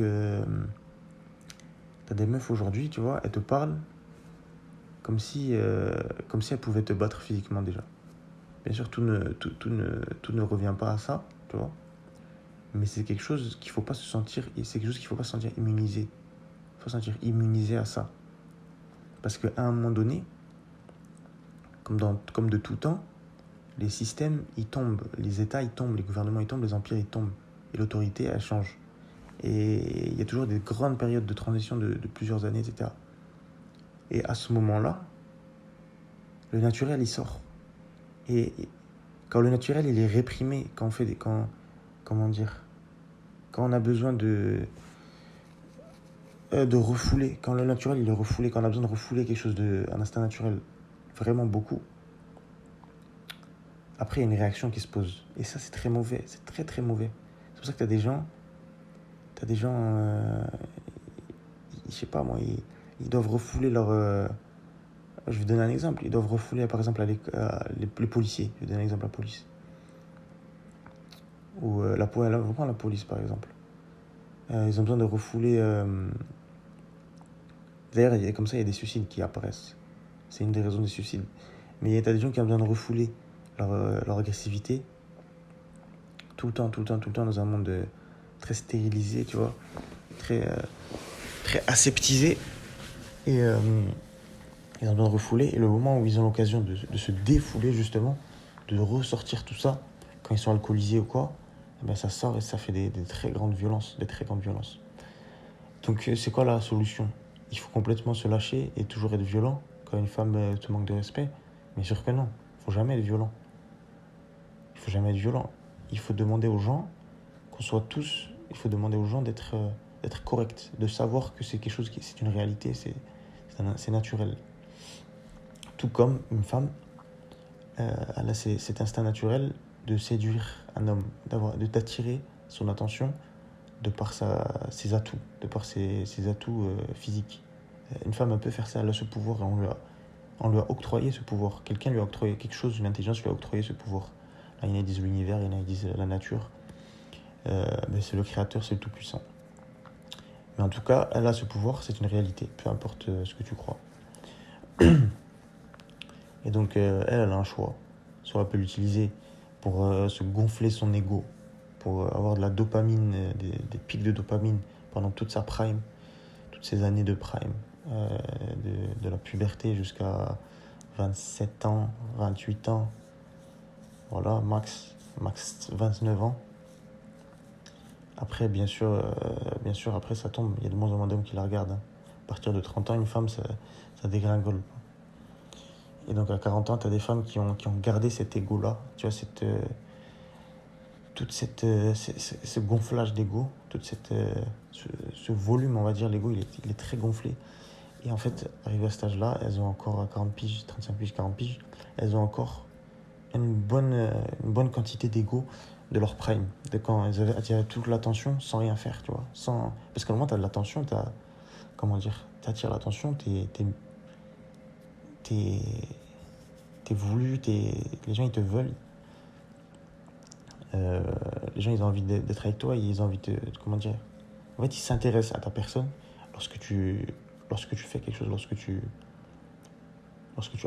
t'as des meufs aujourd'hui, tu vois, elles te parlent comme si elles pouvaient te battre physiquement déjà. Bien sûr, tout ne revient pas à ça, tu vois. Mais c'est quelque chose qu'il faut pas se sentir, et c'est quelque chose qu'il faut pas se sentir immunisé. Il faut se sentir immunisé à ça. Parce qu'à un moment donné, comme de tout temps, les systèmes, ils tombent, les États, ils tombent, les gouvernements, ils tombent, les empires, ils tombent. Et l'autorité, elle change. Et il y a toujours des grandes périodes de transition de plusieurs années, etc. Et à ce moment-là, le naturel, il sort. Et quand le naturel, il est réprimé, quand on fait comment dire, quand on a besoin de refouler, quand le naturel, il est refoulé, quand on a besoin de refouler quelque chose un instinct naturel, vraiment beaucoup, après, il y a une réaction qui se pose. Et ça, c'est très mauvais. C'est très, très mauvais. C'est pour ça que t'as des gens, je sais pas moi, ils doivent refouler leur... je vais donner un exemple. Ils doivent refouler, par exemple, les policiers. Je vais donner un exemple, la police. Ou on va prendre la police, par exemple. Ils ont besoin de refouler... D'ailleurs, comme ça, il y a des suicides qui apparaissent. C'est une des raisons des suicides. Mais t'as des gens qui ont besoin de refouler leur agressivité tout le temps, dans un monde très stérilisé, tu vois, très, très aseptisé. Et ils ont besoin de refouler. Et le moment où ils ont l'occasion de se défouler, justement, de ressortir tout ça, quand ils sont alcoolisés ou quoi, eh ben ça sort et ça fait des très grandes violences. Donc, c'est quoi la solution? Il faut complètement se lâcher et toujours être violent quand une femme te manque de respect? Bien sûr que non. Il faut jamais être violent. Il faut demander aux gens il faut demander aux gens d'être corrects, de savoir que c'est quelque chose c'est une réalité, c'est naturel. Tout comme une femme, elle a cet instinct naturel de séduire un homme, d'attirer son attention de par ses atouts, ses atouts physiques. Une femme, elle peut faire ça, elle a ce pouvoir et on lui a octroyé ce pouvoir. Quelqu'un lui a octroyé quelque chose, une intelligence lui a octroyé ce pouvoir. Là, il y en a qui disent l'univers, il y en a qui disent la nature. Mais c'est le créateur, c'est le tout-puissant. Mais en tout cas, elle a ce pouvoir, c'est une réalité, peu importe ce que tu crois. Et donc, elle a un choix. Soit elle peut l'utiliser pour se gonfler son ego, pour avoir de la dopamine, des pics de dopamine pendant toute sa prime, toutes ces années de prime, de la puberté jusqu'à 27 ans, 28 ans, voilà, max 29 ans. Après, bien sûr, après ça tombe. Il y a de moins en moins d'hommes qui la regardent. À partir de 30 ans, une femme, ça dégringole. Et donc à 40 ans, tu as des femmes qui ont gardé cet ego-là. Tu vois, ce gonflage d'ego, ce volume, on va dire, l'ego, il est très gonflé. Et en fait, arrivé à cet âge-là, elles ont encore 40 piges, 35 piges, 40 piges, elles ont encore une bonne quantité d'ego de leur prime, de quand elles avaient attiré toute l'attention sans rien faire, tu vois. Parce qu'à un moment, tu as de l'attention, t'attires l'attention, t'es voulu, les gens, ils te veulent. Les gens, ils ont envie d'être avec toi, ils ont envie de comment dire. En fait, ils s'intéressent à ta personne lorsque tu fais quelque chose, lorsque tu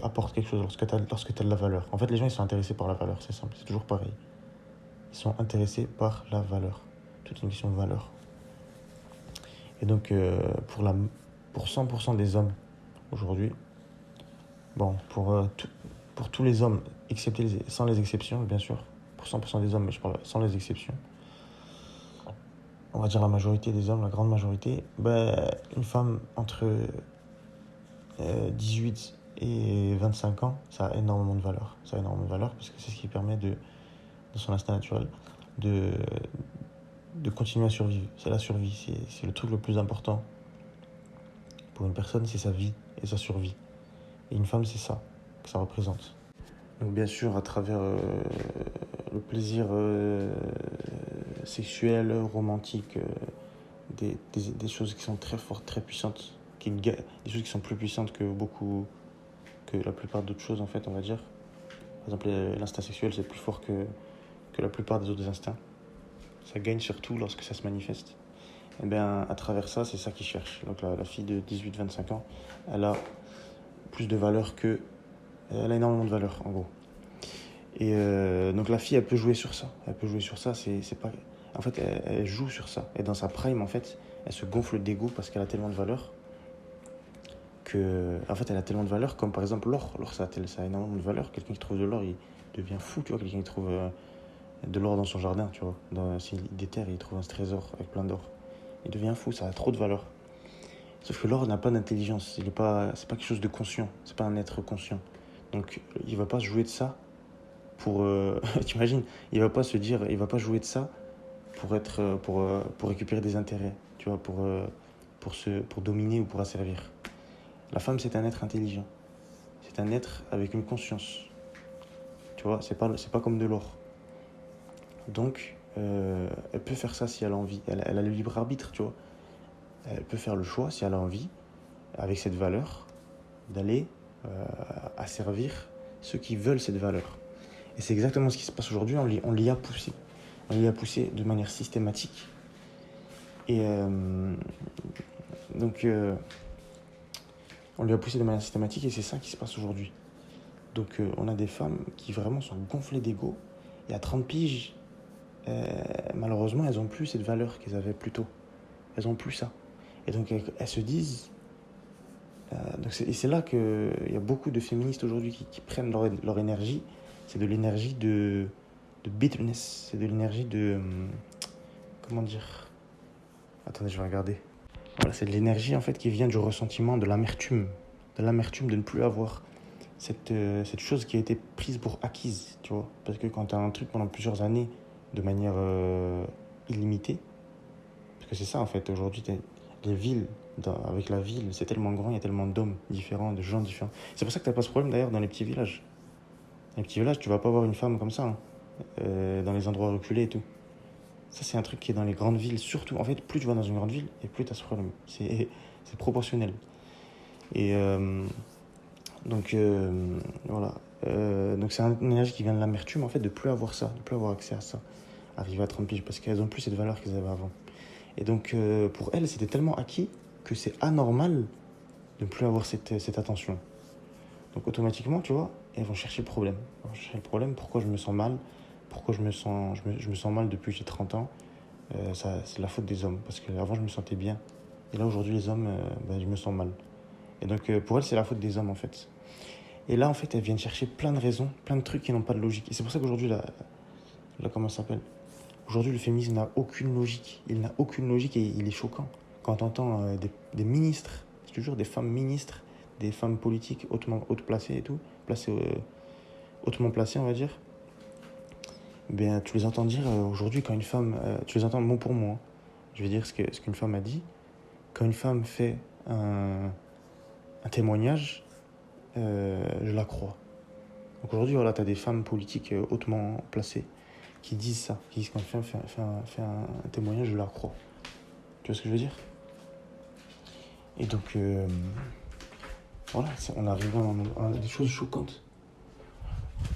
apportes quelque chose, lorsque tu as de la valeur. En fait, les gens, ils sont intéressés par la valeur, c'est simple, c'est toujours pareil. Ils sont intéressés par la valeur. Toute une question de valeur. Et donc, pour 100% des hommes aujourd'hui, bon, pour tous les hommes, sans les exceptions, bien sûr, pour 100% des hommes, mais je parle sans les exceptions, on va dire la majorité des hommes, la grande majorité, une femme entre 18 Et 25 ans, ça a énormément de valeur. Ça a énormément de valeur parce que c'est ce qui permet dans son instinct naturel, de, de continuer à survivre. C'est la survie, c'est le truc le plus important pour une personne, c'est sa vie et sa survie. Et une femme, c'est ça que ça représente. Donc bien sûr, à travers le plaisir sexuel, romantique, des choses qui sont très fortes, très puissantes, des choses qui sont plus puissantes que la plupart d'autres choses en fait, on va dire. Par exemple, l'instinct sexuel, c'est plus fort que la plupart des autres instincts. Ça gagne surtout lorsque ça se manifeste. Et bien, à travers ça, c'est ça qu'ils cherchent. Donc la fille de 18-25 ans, elle a plus de valeur que... Elle a énormément de valeur, en gros. Et donc la fille, elle peut jouer sur ça. Elle peut jouer sur ça, c'est pas... En fait, elle joue sur ça. Et dans sa prime, en fait, elle se gonfle d'ego parce qu'elle a tellement de valeur que... En fait, elle a tellement de valeur, comme par exemple l'or. L'or, ça a énormément de valeur. Quelqu'un qui trouve de l'or, il devient fou, tu vois. Quelqu'un qui trouve de l'or dans son jardin, tu vois. S'il déterre, il trouve un trésor avec plein d'or. Il devient fou, ça a trop de valeur. Sauf que l'or n'a pas d'intelligence, c'est pas quelque chose de conscient, c'est pas un être conscient. Donc il va pas se jouer de ça pour... t'imagines, il va pas se dire, il va pas jouer de ça pour récupérer des intérêts, tu vois, pour dominer ou pour asservir. La femme, c'est un être intelligent, c'est un être avec une conscience, tu vois, c'est pas comme de l'or. Donc elle peut faire ça si elle a envie, elle a le libre arbitre, tu vois. Elle peut faire le choix, si elle a envie, avec cette valeur, d'aller asservir ceux qui veulent cette valeur. Et c'est exactement ce qui se passe aujourd'hui, on l'y a poussé. On l'y a poussé de manière systématique. Et donc, on lui a poussé de manière systématique et c'est ça qui se passe aujourd'hui. Donc, on a des femmes qui vraiment sont gonflées d'ego. Et à 30 piges, malheureusement, elles n'ont plus cette valeur qu'elles avaient plus tôt. Elles n'ont plus ça. Et donc, elles se disent... et c'est là qu'il y a beaucoup de féministes aujourd'hui qui prennent leur énergie. C'est de l'énergie de bitterness. C'est de l'énergie de... comment dire? Attendez, je vais regarder. Voilà, c'est de l'énergie en fait qui vient du ressentiment, de l'amertume. De l'amertume de ne plus avoir cette chose qui a été prise pour acquise, tu vois. Parce que quand tu as un truc pendant plusieurs années de manière illimitée, parce que c'est ça en fait, aujourd'hui, les villes, avec la ville, c'est tellement grand, il y a tellement d'hommes différents, de gens différents. C'est pour ça que tu n'as pas ce problème d'ailleurs dans les petits villages. Dans les petits villages, tu vas pas voir une femme comme ça, hein, dans les endroits reculés et tout. Ça, c'est un truc qui est dans les grandes villes, surtout. En fait, plus tu vas dans une grande ville, et plus tu as ce problème. C'est proportionnel. Et donc, voilà. Donc, c'est une énergie qui vient de l'amertume, en fait, de plus avoir ça, de plus avoir accès à ça. Arriver à 30 piges, parce qu'elles ont plus cette valeur qu'elles avaient avant. Et donc, pour elles, c'était tellement acquis que c'est anormal de ne plus avoir cette attention. Donc, automatiquement, tu vois, elles vont chercher le problème. Elles vont chercher le problème, pourquoi je me sens mal, pourquoi je me sens mal depuis que j'ai 30 ans. C'est la faute des hommes, parce qu'avant, je me sentais bien. Et là, aujourd'hui, les hommes, je me sens mal. Et donc, pour elles, c'est la faute des hommes, en fait. Et là, en fait, elles viennent chercher plein de raisons, plein de trucs qui n'ont pas de logique. Et c'est pour ça qu'aujourd'hui, comment ça s'appelle? Aujourd'hui, le féminisme n'a aucune logique. Il n'a aucune logique et il est choquant. Quand on entend des ministres, c'est toujours des femmes ministres, des femmes politiques haute placées et tout, hautement placées, on va dire, ben, tu les entends dire aujourd'hui, quand une femme, tu les entends mot pour mot, hein. Je vais dire ce qu'une femme a dit. Quand une femme fait un témoignage, je la crois. Donc aujourd'hui, voilà, tu as des femmes politiques hautement placées qui disent ça, qui disent quand une femme fait un témoignage, je la crois. Tu vois ce que je veux dire? Et donc, voilà, on arrive à des choses choquantes.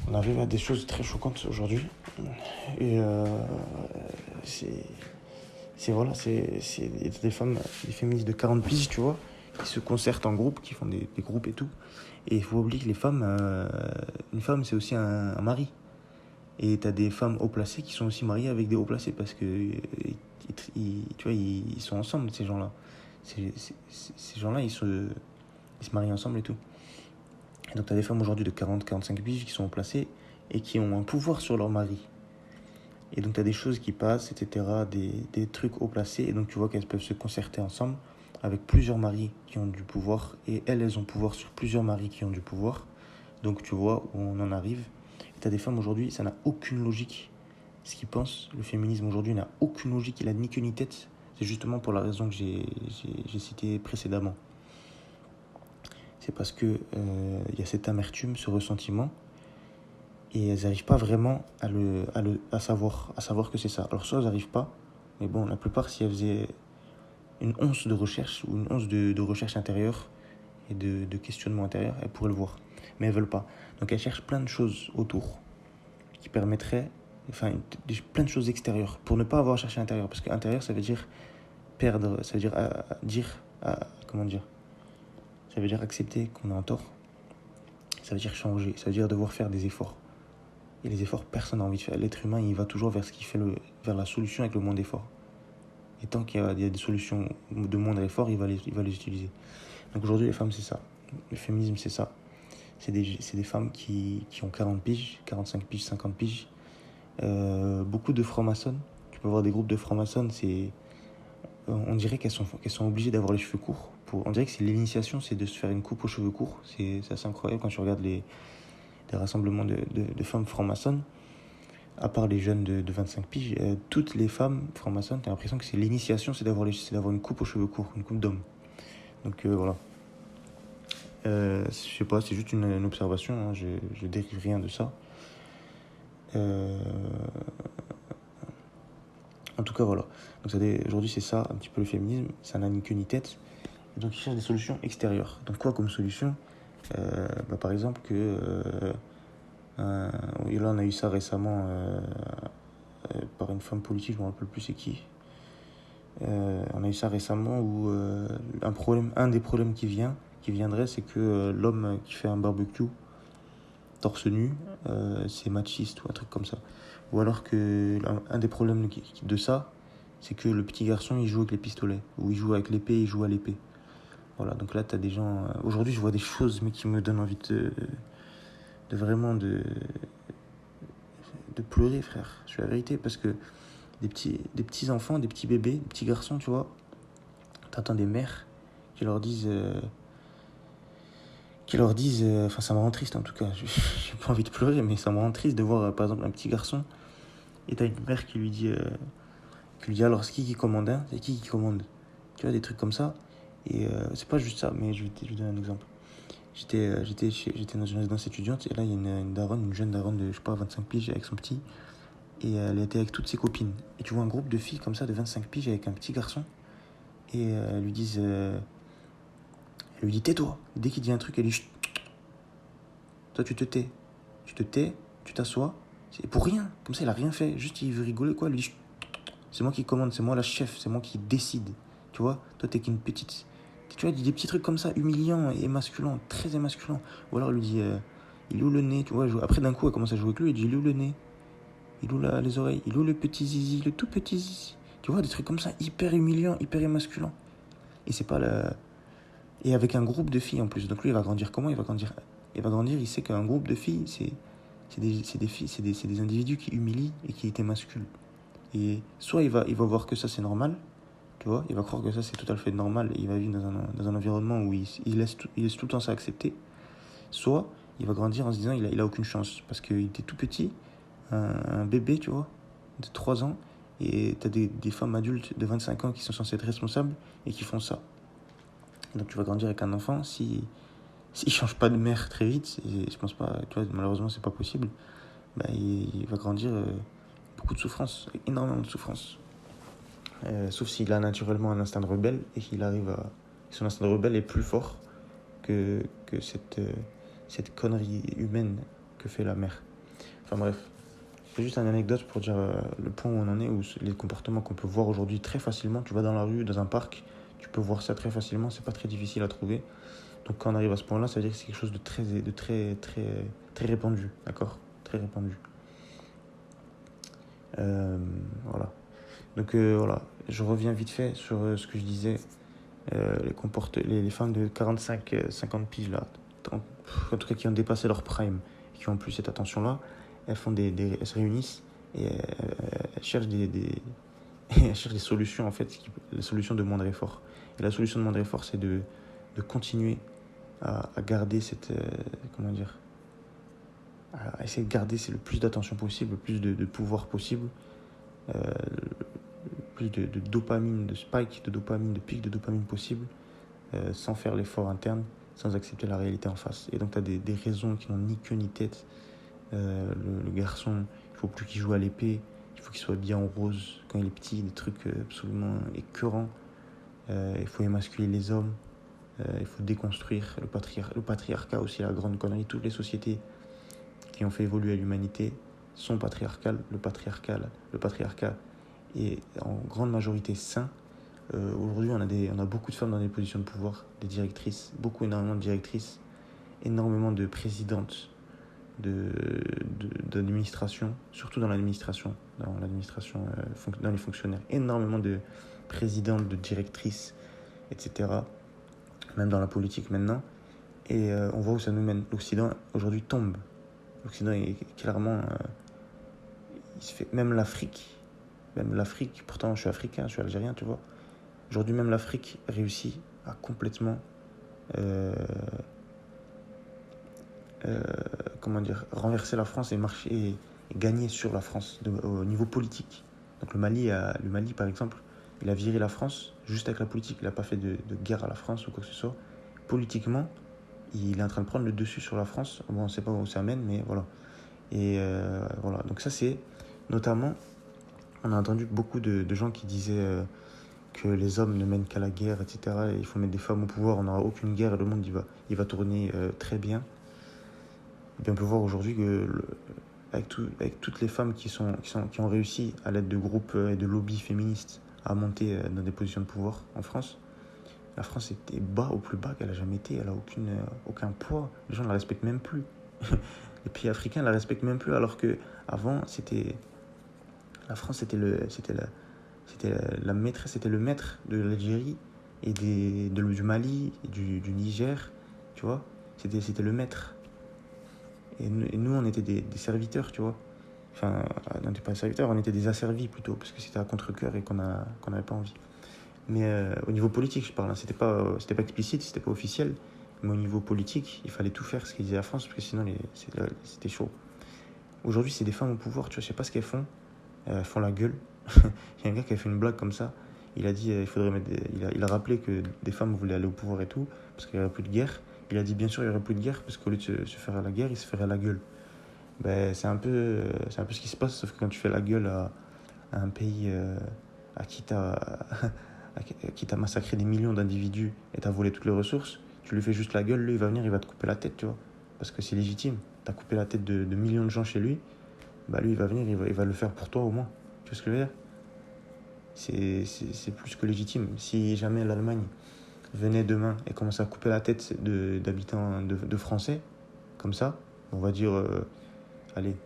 On arrive à des choses très choquantes aujourd'hui. Et voilà, c'est des femmes, des féministes de 40 piges, tu vois, qui se concertent en groupe, qui font des groupes et tout. Et il faut oublier que les femmes, une femme, c'est aussi un mari. Et t'as des femmes haut placées qui sont aussi mariées avec des hauts placés parce que, tu vois, ils sont ensemble, ces gens-là. Ces gens-là, ils se marient ensemble et tout. Et donc t'as des femmes aujourd'hui de 40-45 piges qui sont haut placées et qui ont un pouvoir sur leur mari. Et donc, tu as des choses qui passent, etc., des trucs haut placés. Et donc, tu vois qu'elles peuvent se concerter ensemble avec plusieurs maris qui ont du pouvoir, et elles ont pouvoir sur plusieurs maris qui ont du pouvoir. Donc tu vois où on en arrive. Tu as des femmes aujourd'hui, ça n'a aucune logique. Ce qu'ils pensent, le féminisme aujourd'hui n'a aucune logique, il a ni queue ni tête. C'est justement pour la raison que j'ai citée précédemment. C'est parce que y a cette amertume, ce ressentiment, et elles n'arrivent pas vraiment à savoir que c'est ça. Alors soit elles n'arrivent pas, mais bon, la plupart, si elles faisaient une once de recherche, ou une once de recherche intérieure, et de questionnement intérieur, elles pourraient le voir. Mais elles ne veulent pas. Donc elles cherchent plein de choses autour, qui permettraient, enfin, plein de choses extérieures, pour ne pas avoir à chercher intérieur. Parce qu'intérieur, ça veut dire perdre, ça veut dire, comment dire, ça veut dire accepter qu'on est en tort, ça veut dire changer, ça veut dire devoir faire des efforts. Et les efforts, personne n'a envie de faire. L'être humain, il va toujours vers ce qui fait vers la solution avec le moins d'efforts. Et tant qu'il y a des solutions de moindre effort, il va les utiliser. Donc aujourd'hui, les femmes, c'est ça. Le féminisme, c'est ça. C'est des femmes qui ont 40 piges, 45 piges, 50 piges. Beaucoup de francs-maçons. Tu peux voir des groupes de francs-maçons, on dirait qu'elles sont obligées d'avoir les cheveux courts. On dirait que c'est l'initiation, c'est de se faire une coupe aux cheveux courts. C'est assez incroyable quand tu regardes les rassemblements de femmes francs-maçonnes. À part les jeunes de 25 piges, toutes les femmes francs-maçonnes, tu as l'impression que c'est l'initiation, c'est d'avoir une coupe aux cheveux courts, une coupe d'homme. Donc voilà. Je sais pas, c'est juste une observation, hein, je dérive rien de ça. En tout cas, voilà. Donc aujourd'hui, c'est ça, un petit peu le féminisme, ça n'a ni queue ni tête. Et donc ils cherchent des solutions extérieures. Donc quoi comme solution par exemple là, on a eu ça récemment par une femme politique, je ne me rappelle plus c'est qui. On a eu ça récemment où un des problèmes qui viendrait, c'est que l'homme qui fait un barbecue torse nu, c'est machiste ou un truc comme ça. Ou alors que un des problèmes de ça, c'est que le petit garçon il joue avec les pistolets, ou il joue avec l'épée, il joue à l'épée. Voilà, donc là t'as des gens. Aujourd'hui, je vois des choses mais qui me donnent envie de vraiment de pleurer, frère. C'est la vérité, parce que des petits enfants, des petits bébés, des petits garçons, tu vois, t'entends des mères qui leur disent, enfin ça me rend triste en tout cas, j'ai pas envie de pleurer, mais ça me rend triste de voir par exemple un petit garçon, et t'as une mère qui lui dit alors c'est qui commande, hein, c'est qui commande, tu vois, des trucs comme ça. Et c'est pas juste ça, mais je vais te donner un exemple. J'étais dans une résidence étudiante, et là il y a une jeune daronne de, je sais pas, 25 piges avec son petit, et elle était avec toutes ses copines. Et tu vois un groupe de filles comme ça de 25 piges avec un petit garçon, et elle lui dit tais-toi. Dès qu'il dit un truc, elle dit chut. Toi tu te tais, tu t'assois, c'est pour rien, comme ça il a rien fait, juste il veut rigoler quoi, elle lui dit chut. C'est moi qui commande, c'est moi la chef, c'est moi qui décide, tu vois. Toi t'es qu'une petite, tu vois, il dit des petits trucs comme ça, humiliants et émasculants, très émasculants. Ou alors elle lui dit il est où le nez, tu vois. Après d'un coup elle commence à jouer avec lui, elle dit il est où le nez, il est où les oreilles, il est où le petit zizi, le tout petit zizi, tu vois, des trucs comme ça, hyper humiliants, hyper émasculants. Et c'est pas la... Et avec un groupe de filles en plus. Donc lui il va grandir comment? Il va grandir, il sait qu'un groupe de filles, c'est des filles, c'est des individus qui humilient et qui émasculent. Et soit il va voir que ça c'est normal, tu vois, il va croire que ça c'est tout à fait normal, et il va vivre dans un environnement où il laisse tout le temps ça accepter. Soit il va grandir en se disant il a aucune chance, parce qu'il était tout petit, un bébé, tu vois, de 3 ans, et t'as des femmes adultes de 25 ans qui sont censées être responsables et qui font ça. Donc tu vas grandir avec un enfant, s'il change pas de mère très vite, et je pense pas, tu vois, malheureusement c'est pas possible, bah, il va grandir beaucoup de souffrance, énormément de souffrance. Sauf s'il a naturellement un instinct de rebelle, et son instinct de rebelle est plus fort que cette connerie humaine que fait la mère. Enfin bref, c'est juste une anecdote pour dire le point où on en est, où les comportements qu'on peut voir aujourd'hui très facilement. Tu vas dans la rue, dans un parc, tu peux voir ça très facilement, c'est pas très difficile à trouver. Donc quand on arrive à ce point-là, ça veut dire que c'est quelque chose de très répandu, d'accord, très répandu. Voilà. Donc voilà, je reviens vite fait sur ce que je disais. Les femmes de 45-50 piges là, en tout cas qui ont dépassé leur prime, qui ont plus cette attention-là, elles se réunissent, et elles cherchent Et elle cherche des solutions, en fait, les solutions de moindre effort. Et la solution de moindre effort, c'est de continuer à garder cette... comment dire, à essayer de garder le plus d'attention possible, le plus de pouvoir possible, le plus de dopamine, de spike de dopamine, de pic de dopamine possible, sans faire l'effort interne, sans accepter la réalité en face. Et donc tu as des raisons qui n'ont ni queue ni tête. Le garçon, il ne faut plus qu'il joue à l'épée, il faut qu'il soit bien en rose quand il est petit, des trucs absolument écœurants. Il faut émasculer les hommes, il faut déconstruire le patriarcat aussi, la grande connerie. Toutes les sociétés qui ont fait évoluer l'humanité sont patriarcales. Le patriarcat est en grande majorité sain. Aujourd'hui, on a beaucoup de femmes dans des positions de pouvoir, des directrices, énormément de directrices, énormément de présidentes d'administration, surtout dans l'administration, dans les fonctionnaires, énormément de présidentes, de directrices, etc. Même dans la politique maintenant. Et on voit où ça nous mène. L'Occident, aujourd'hui, tombe. L'Occident est clairement... il se fait... Même l'Afrique, pourtant je suis africain, je suis algérien, tu vois. Aujourd'hui, même l'Afrique réussit à complètement... renverser la France et marcher et gagner sur la France au niveau politique. Donc le Mali, par exemple, il a viré la France juste avec la politique. Il n'a pas fait de guerre à la France ou quoi que ce soit. Politiquement, il est en train de prendre le dessus sur la France. Bon, on ne sait pas où ça mène, mais voilà. Et voilà. Donc ça, c'est notamment, on a entendu beaucoup de gens qui disaient que les hommes ne mènent qu'à la guerre, etc. Et il faut mettre des femmes au pouvoir, on n'aura aucune guerre et le monde il va tourner très bien. Et bien on peut voir aujourd'hui que avec toutes les femmes qui ont réussi à l'aide de groupes et de lobbies féministes à monter dans des positions de pouvoir en France, la France était au plus bas qu'elle a jamais été. Elle a aucun poids. Les gens ne la respectent même plus. Les pays africains ne la respectent même plus, alors que avant la France c'était la maîtresse, c'était le maître de l'Algérie et du Mali, et du Niger, tu vois. C'était le maître. Et nous, on était des serviteurs, tu vois. Enfin, on n'était pas des serviteurs, on était des asservis plutôt, parce que c'était à contre-cœur et qu'on n'avait pas envie. Mais au niveau politique, je parle, hein, c'était pas explicite, c'était pas officiel. Mais au niveau politique, il fallait tout faire ce qu'ils disaient la France, parce que sinon, c'était chaud. Aujourd'hui, c'est des femmes au pouvoir, tu vois, je sais pas ce qu'elles font. Elles font la gueule. Il y a un gars qui a fait une blague comme ça. Il a dit, il a rappelé que des femmes voulaient aller au pouvoir et tout, parce qu'il n'y aurait plus de guerre. Il a dit, bien sûr, il n'y aurait plus de guerre, parce qu'au lieu de se faire la guerre, il se ferait la gueule. Ben, c'est un peu ce qui se passe, sauf que quand tu fais la gueule à un pays à qui t'as massacré des millions d'individus et t'as volé toutes les ressources, tu lui fais juste la gueule, lui, il va venir, il va te couper la tête, tu vois. Parce que c'est légitime. T'as coupé la tête de millions de gens chez lui, bah lui, il va venir, il va le faire pour toi au moins. Tu vois ce que je veux dire ? C'est plus que légitime. Si jamais l'Allemagne venait demain et commençait à couper la tête d'habitants de Français, comme ça, on va dire, allez,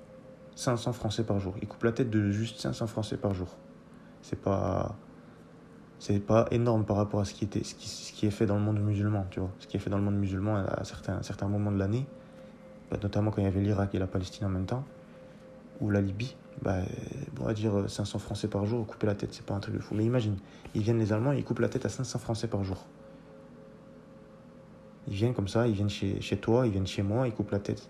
500 Français par jour. Il coupe la tête de juste 500 Français par jour. C'est pas énorme par rapport à ce qui est fait dans le monde musulman, tu vois. Ce qui est fait dans le monde musulman à certains moments de l'année, notamment quand il y avait l'Irak et la Palestine en même temps, ou la Libye, on va dire 500 Français par jour, couper la tête, c'est pas un truc de fou. Mais imagine, ils viennent les Allemands, ils coupent la tête à 500 Français par jour. Ils viennent comme ça, ils viennent chez toi, ils viennent chez moi, ils coupent la tête.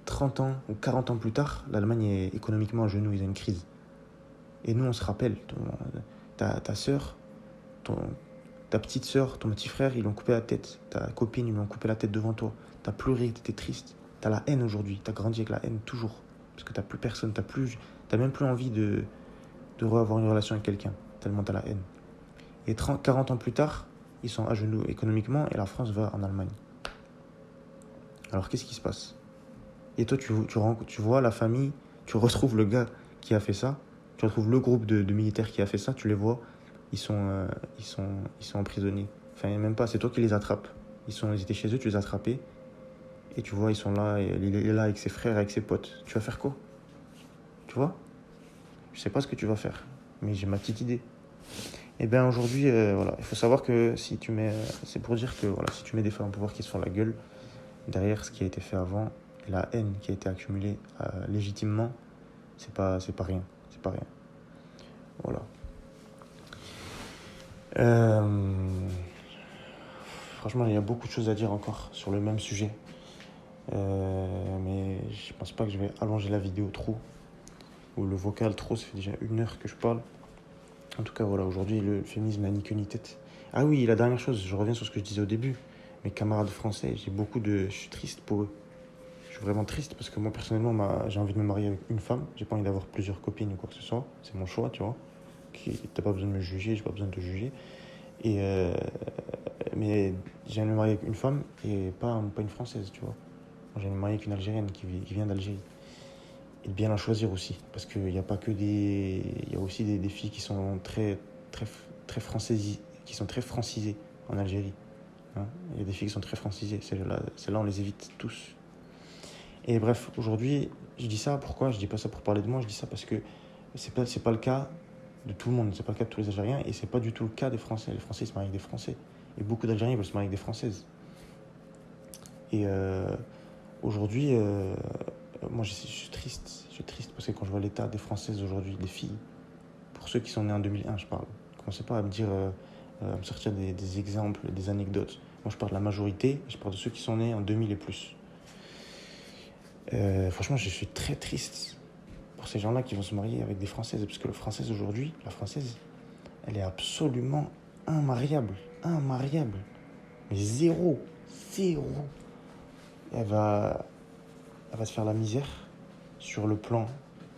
30 ans ou 40 ans plus tard, l'Allemagne est économiquement à genoux, ils ont une crise. Et nous, on se rappelle, ta sœur, ta petite sœur, ton petit frère, ils l'ont coupé la tête. Ta copine, ils l'ont coupé la tête devant toi. T'as pleuré, t'étais triste. T'as la haine aujourd'hui. T'as grandi avec la haine toujours. Parce que t'as plus personne. T'as même plus envie de avoir une relation avec quelqu'un. Tellement t'as la haine. Et 40 ans plus tard, ils sont à genoux économiquement et la France va en Allemagne. Alors qu'est-ce qui se passe ? Et toi, tu vois la famille, tu retrouves le gars qui a fait ça, tu retrouves le groupe de militaires qui a fait ça, tu les vois, ils sont emprisonnés. Enfin, même pas, c'est toi qui les attrapes. Ils étaient chez eux, tu les as attrapés. Et tu vois, ils sont là, il est là avec ses frères, avec ses potes. Tu vas faire quoi ? Tu vois ? Je sais pas ce que tu vas faire, mais j'ai ma petite idée. Et bien aujourd'hui, voilà, il faut savoir que c'est pour dire que voilà, si tu mets des femmes au pouvoir qui se font la gueule, derrière ce qui a été fait avant, la haine qui a été accumulée légitimement, c'est pas rien. pas rien. Voilà. Franchement, il y a beaucoup de choses à dire encore sur le même sujet. Mais je pense pas que je vais allonger la vidéo trop. Ou le vocal trop, ça fait déjà 1 heure que je parle. En tout cas, voilà, aujourd'hui, le féminisme n'a ni queue ni tête. Ah oui, la dernière chose, je reviens sur ce que je disais au début. Mes camarades français, je suis triste pour eux. Je suis vraiment triste parce que moi, personnellement, j'ai envie de me marier avec une femme. J'ai pas envie d'avoir plusieurs copines ou quoi que ce soit. C'est mon choix, tu vois. T'as pas besoin de me juger, j'ai pas besoin de te juger. Et mais j'ai envie de me marier avec une femme et pas une française, tu vois. Moi, j'ai envie de me marier avec une Algérienne qui vient d'Algérie. Et de bien la choisir aussi. Parce qu'il n'y a pas que des. Il y a aussi des filles qui sont très françaises, qui sont très francisées en Algérie. Hein, il y a des filles qui sont très francisées. Celles-là, on les évite tous. Et bref, aujourd'hui, je dis ça, pourquoi? Je dis pas ça pour parler de moi, je dis ça parce que c'est pas le cas de tout le monde, c'est pas le cas de tous les Algériens, et c'est pas du tout le cas des Français. Les Français, ils se marient avec des Français. Et beaucoup d'Algériens veulent se marier avec des Françaises. Et aujourd'hui, moi, je suis triste. Je suis triste parce que quand je vois l'état des Françaises aujourd'hui, des filles, pour ceux qui sont nés en 2001, je parle. Commencez pas à me dire, à me sortir des exemples, des anecdotes. Moi, je parle de la majorité, je parle de ceux qui sont nés en 2000 et plus. Franchement, je suis très triste pour ces gens-là qui vont se marier avec des Françaises. Parce que la Française aujourd'hui, elle est absolument immariable. Immariable. Mais zéro. Zéro. Elle va se faire la misère sur le plan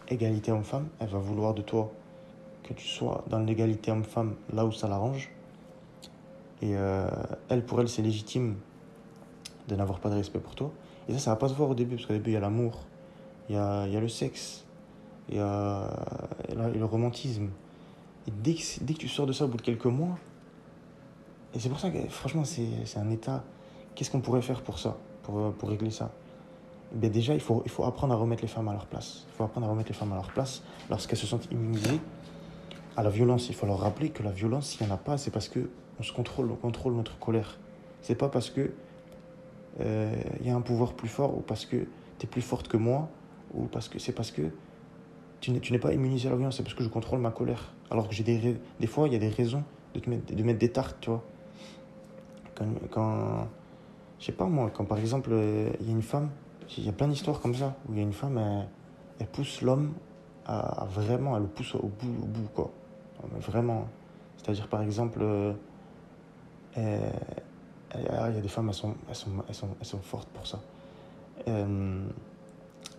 égalité homme-femme. Elle va vouloir de toi que tu sois dans l'égalité homme-femme là où ça l'arrange. Et pour elle, c'est légitime de n'avoir pas de respect pour toi. Et ça va pas se voir au début, parce qu'au début, il y a l'amour, il y a le sexe, il y a le romantisme. Et dès que tu sors de ça au bout de quelques mois, et c'est pour ça que franchement, c'est un état. Qu'est-ce qu'on pourrait faire pour ça, pour régler ça? Ben déjà, il faut apprendre à remettre les femmes à leur place. Il faut apprendre à remettre les femmes à leur place lorsqu'elles se sentent immunisées à la violence. Il faut leur rappeler que la violence, s'il n'y en a pas, c'est parce on contrôle notre colère. C'est pas parce que y a un pouvoir plus fort ou parce que tu es plus forte que moi ou parce que tu n'es pas immunisé à la violence, c'est parce que je contrôle ma colère. Alors que des fois, il y a des raisons de mettre des tartes, tu vois. Quand je sais pas moi, quand par exemple, il y a une femme, il y a plein d'histoires comme ça, où il y a une femme, elle pousse l'homme elle le pousse au bout, quoi. Vraiment. C'est-à-dire, par exemple, il y a des femmes, elles sont fortes pour ça.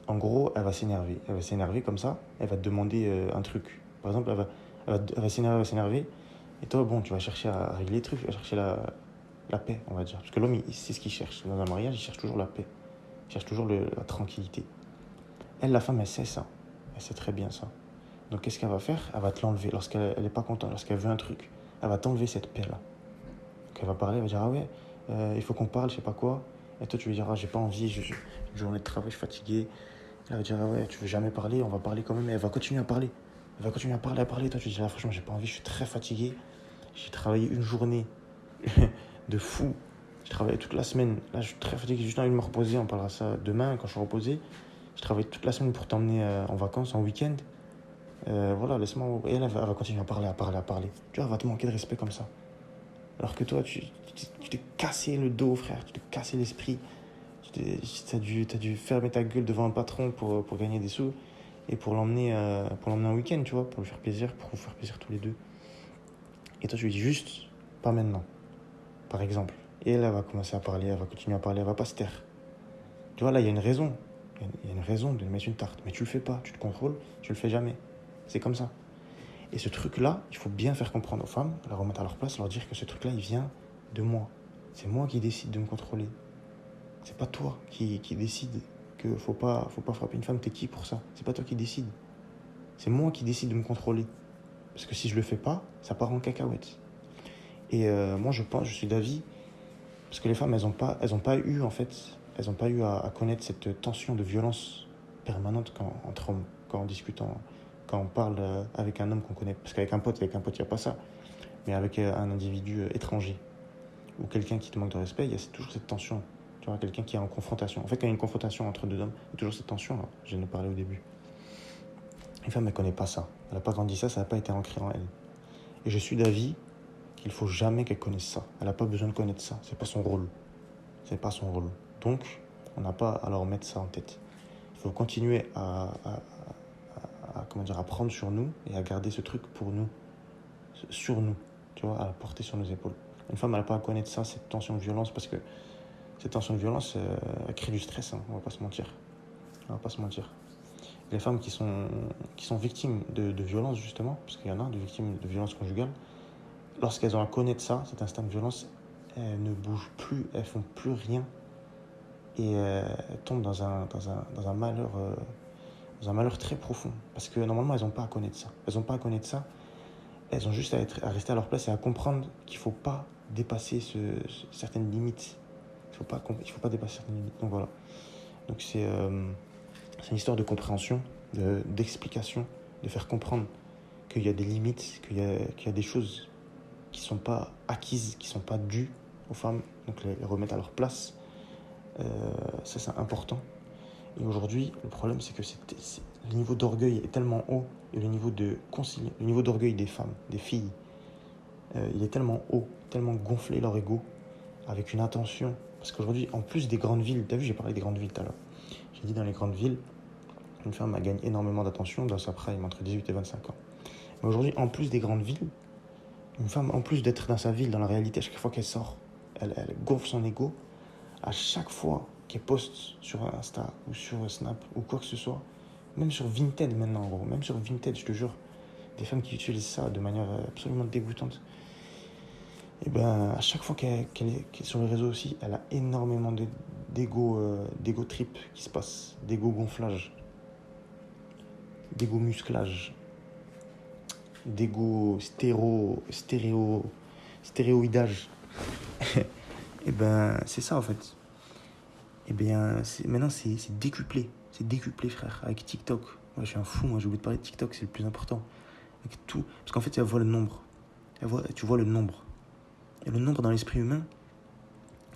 En gros, elle va s'énerver. Elle va s'énerver comme ça. Elle va te demander un truc. Par exemple, elle va s'énerver. Et toi, bon, tu vas chercher à régler les trucs. Tu vas chercher la paix, on va dire. Parce que l'homme, c'est ce qu'il cherche. Dans un mariage, il cherche toujours la paix. Il cherche toujours la tranquillité. Elle, la femme, elle sait ça. Elle sait très bien ça. Donc, qu'est-ce qu'elle va faire? Elle va te l'enlever. Lorsqu'elle n'est pas contente, lorsqu'elle veut un truc, elle va t'enlever cette paix-là. Donc, elle va parler, elle va dire, ah ouais, il faut qu'on parle, je sais pas quoi. Et toi, tu lui diras, j'ai pas envie, j'ai une journée de travail, je suis fatigué. Elle va dire, ah ouais, tu veux jamais parler, on va parler quand même. Et elle va continuer à parler. Elle va continuer à parler, à parler. Toi, tu lui diras, franchement, j'ai pas envie, je suis très fatigué. J'ai travaillé une journée de fou. J'ai travaillé toute la semaine. Là, je suis très fatigué, j'ai juste envie de me reposer. On parlera ça demain quand je suis reposé. Je travaille toute la semaine pour t'emmener en vacances, en week-end. Voilà, laisse-moi. Et elle va continuer à parler, à parler, à parler. Tu vois, elle va te manquer de respect comme ça. Alors que toi, tu t'es cassé le dos, frère. Tu t'es cassé l'esprit. T'as dû fermer ta gueule devant un patron pour gagner des sous et pour l'emmener en week-end, tu vois, pour lui faire plaisir, pour vous faire plaisir tous les deux. Et toi, tu lui dis juste, pas maintenant, par exemple. Et elle va commencer à parler, elle va continuer à parler, elle va pas se taire. Tu vois, là, il y a une raison. Il y a une raison de lui mettre une tarte. Mais tu le fais pas, tu te contrôles, tu le fais jamais. C'est comme ça. Et ce truc-là, il faut bien faire comprendre aux femmes, la remettre à leur place, leur dire que ce truc-là, il vient de moi. C'est moi qui décide de me contrôler. C'est pas toi qui décide que faut pas frapper une femme. T'es qui pour ça? C'est pas toi qui décide. C'est moi qui décide de me contrôler. Parce que si je le fais pas, ça part en cacahuète. Et moi, je suis d'avis, parce que les femmes, elles ont pas eu à connaître cette tension de violence permanente entre hommes, quand on discute, quand on parle avec un homme qu'on connaît. Parce qu'avec un pote, il n'y a pas ça. Mais avec un individu étranger ou quelqu'un qui te manque de respect, il y a toujours cette tension. Tu vois, quelqu'un qui est en confrontation. En fait, quand il y a une confrontation entre deux hommes, il y a toujours cette tension-là. J'en ai parlé au début. Une femme, elle ne connaît pas ça. Elle n'a pas grandi ça, ça n'a pas été ancré en elle. Et je suis d'avis qu'il ne faut jamais qu'elle connaisse ça. Elle n'a pas besoin de connaître ça. C'est pas son rôle. C'est pas son rôle. Donc, on n'a pas à leur mettre ça en tête. Il faut continuer comment dire, à prendre sur nous et à garder ce truc pour nous, sur nous, tu vois, à porter sur nos épaules. Une femme, elle n'a pas à connaître ça, cette tension de violence, parce que cette tension de violence, elle crée du stress, hein, on va pas se mentir. On va pas se mentir. Les femmes qui sont victimes de violences, justement, parce qu'il y en a, de victimes de violences conjugales, lorsqu'elles ont à connaître ça, cet instinct de violence, elles ne bougent plus, elles font plus rien, et elles tombent dans un malheur très profond. Parce que normalement, elles n'ont pas à connaître ça. Elles n'ont pas à connaître ça, elles ont juste à rester à leur place et à comprendre qu'il ne faut pas dépasser certaines limites. Il ne faut pas dépasser certaines limites. Donc voilà. Donc c'est une histoire de compréhension, d'explication, de faire comprendre qu'il y a des limites, qu'il y a des choses qui ne sont pas acquises, qui ne sont pas dues aux femmes, donc les remettre à leur place. Ça, c'est important. Et aujourd'hui, le problème, c'est que le niveau d'orgueil est tellement haut, et le niveau d'orgueil des femmes, des filles, il est tellement haut, tellement gonflé leur ego, avec une intention. Parce qu'aujourd'hui, en plus des grandes villes, t'as vu, j'ai parlé des grandes villes tout à l'heure. J'ai dit dans les grandes villes, une femme elle gagne énormément d'attention dans sa prime, entre 18 et 25 ans. Mais aujourd'hui, en plus des grandes villes, une femme, en plus d'être dans sa ville, dans la réalité, à chaque fois qu'elle sort, elle gonfle son ego. À chaque fois qu'elle poste sur Insta ou sur Snap ou quoi que ce soit, même sur Vinted maintenant, en gros, même sur Vinted, je te jure, des femmes qui utilisent ça de manière absolument dégoûtante. Et ben, à chaque fois qu'elle est sur les réseaux aussi, elle a énormément d'ego trip qui se passe, d'ego gonflage, d'ego musclage, d'ego stéréoïdage. Et ben, c'est ça en fait. Et bien, maintenant c'est décuplé. C'est décuplé, frère, avec TikTok. Ouais, je suis un fou, moi, j'ai oublié de parler de TikTok, c'est le plus important. Avec tout. Parce qu'en fait, tu vois le nombre. Tu vois le nombre. Et le nombre dans l'esprit humain,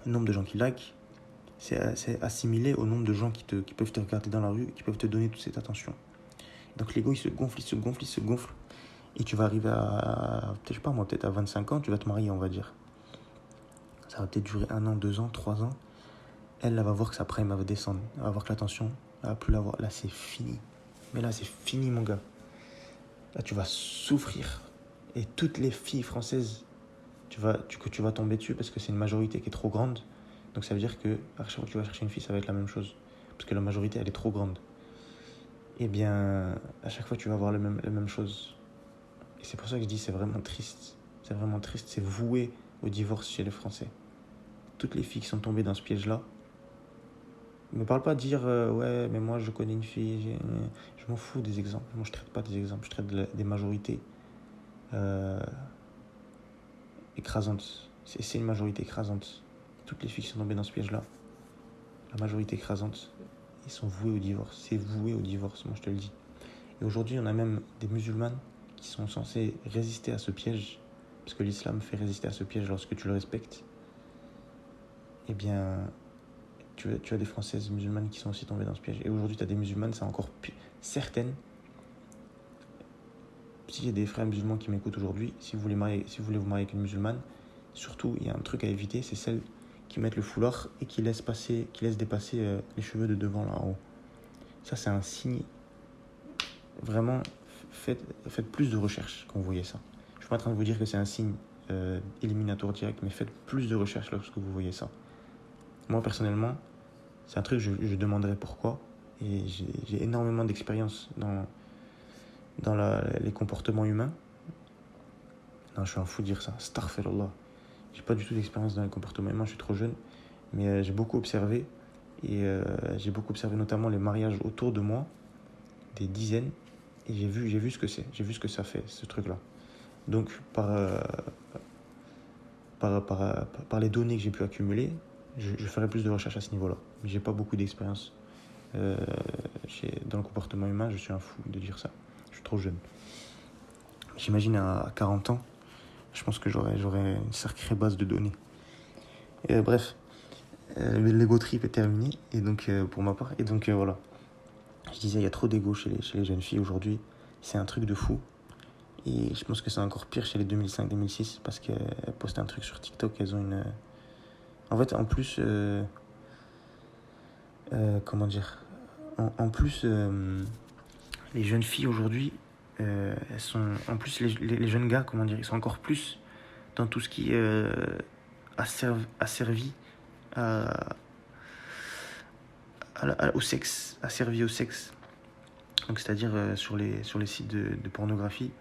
le nombre de gens qui like, c'est assimilé au nombre de gens qui peuvent te regarder dans la rue, qui peuvent te donner toute cette attention. Donc l'ego, il se gonfle, il se gonfle, il se gonfle. Et tu vas arriver peut-être, je sais pas moi, peut-être à 25 ans, tu vas te marier, on va dire. Ça va peut-être durer 1 an, 2 ans, 3 ans. Elle va voir que sa prime va descendre. Elle va voir que l'attention, elle va plus l'avoir. Là, c'est fini. Mais là, c'est fini, mon gars. Là, tu vas souffrir. Et toutes les filles françaises, tu vas tomber dessus parce que c'est une majorité qui est trop grande. Donc ça veut dire que à chaque fois que tu vas chercher une fille, ça va être la même chose. Parce que la majorité, elle est trop grande. Eh bien, à chaque fois, tu vas avoir la même chose. Et c'est pour ça que je dis c'est vraiment triste. C'est vraiment triste. C'est voué au divorce chez les Français. Toutes les filles qui sont tombées dans ce piège-là, ne me parle pas de dire ouais, mais moi je connais une fille. Je m'en fous des exemples. Moi je traite pas des exemples, je traite des majorités écrasantes. C'est une majorité écrasante. Toutes les filles qui sont tombées dans ce piège-là, la majorité écrasante, ils sont voués au divorce. C'est voué au divorce, moi je te le dis. Et aujourd'hui, on a même des musulmanes qui sont censés résister à ce piège, parce que l'islam fait résister à ce piège lorsque tu le respectes. Eh bien, tu as des Françaises musulmanes qui sont aussi tombées dans ce piège. Et aujourd'hui, tu as des musulmanes, c'est encore pire. Certaines, s'il y a des frères musulmans qui m'écoutent aujourd'hui, si vous voulez vous marier avec une musulmane, surtout, il y a un truc à éviter, c'est celles qui mettent le foulard et qui laissent dépasser les cheveux de devant là en haut. Ça, c'est un signe. Vraiment, faites plus de recherches quand vous voyez ça. Je suis pas en train de vous dire que c'est un signe éliminatoire direct, mais faites plus de recherches lorsque vous voyez ça. Moi, personnellement, c'est un truc que je demanderais pourquoi. Et j'ai énormément d'expérience dans les comportements humains. Non, je suis un fou de dire ça. Astaghfirullah. J'ai pas du tout d'expérience dans les comportements humains, je suis trop jeune. Mais j'ai beaucoup observé. Et j'ai beaucoup observé notamment les mariages autour de moi, des dizaines. Et j'ai vu ce que c'est. J'ai vu ce que ça fait, ce truc-là. Donc, par les données que j'ai pu accumuler, je ferai plus de recherches à ce niveau-là. Mais j'ai pas beaucoup d'expérience dans le comportement humain. Je suis un fou de dire ça. Je suis trop jeune. J'imagine à 40 ans, je pense que j'aurais une sacrée base de données. Bref, l'ego trip est terminé, et donc pour ma part. Et donc voilà. Je disais, il y a trop d'ego chez les jeunes filles aujourd'hui. c'est un truc de fou. Et je pense que c'est encore pire chez les 2005-2006 parce qu'elles postent un truc sur TikTok, elles ont une... En fait, en plus... comment dire en plus, les jeunes filles aujourd'hui, elles sont... En plus, les jeunes gars, comment dire, ils sont encore plus dans tout ce qui est asservi au sexe, asservi au sexe. Donc, c'est-à-dire sur les sites de pornographie.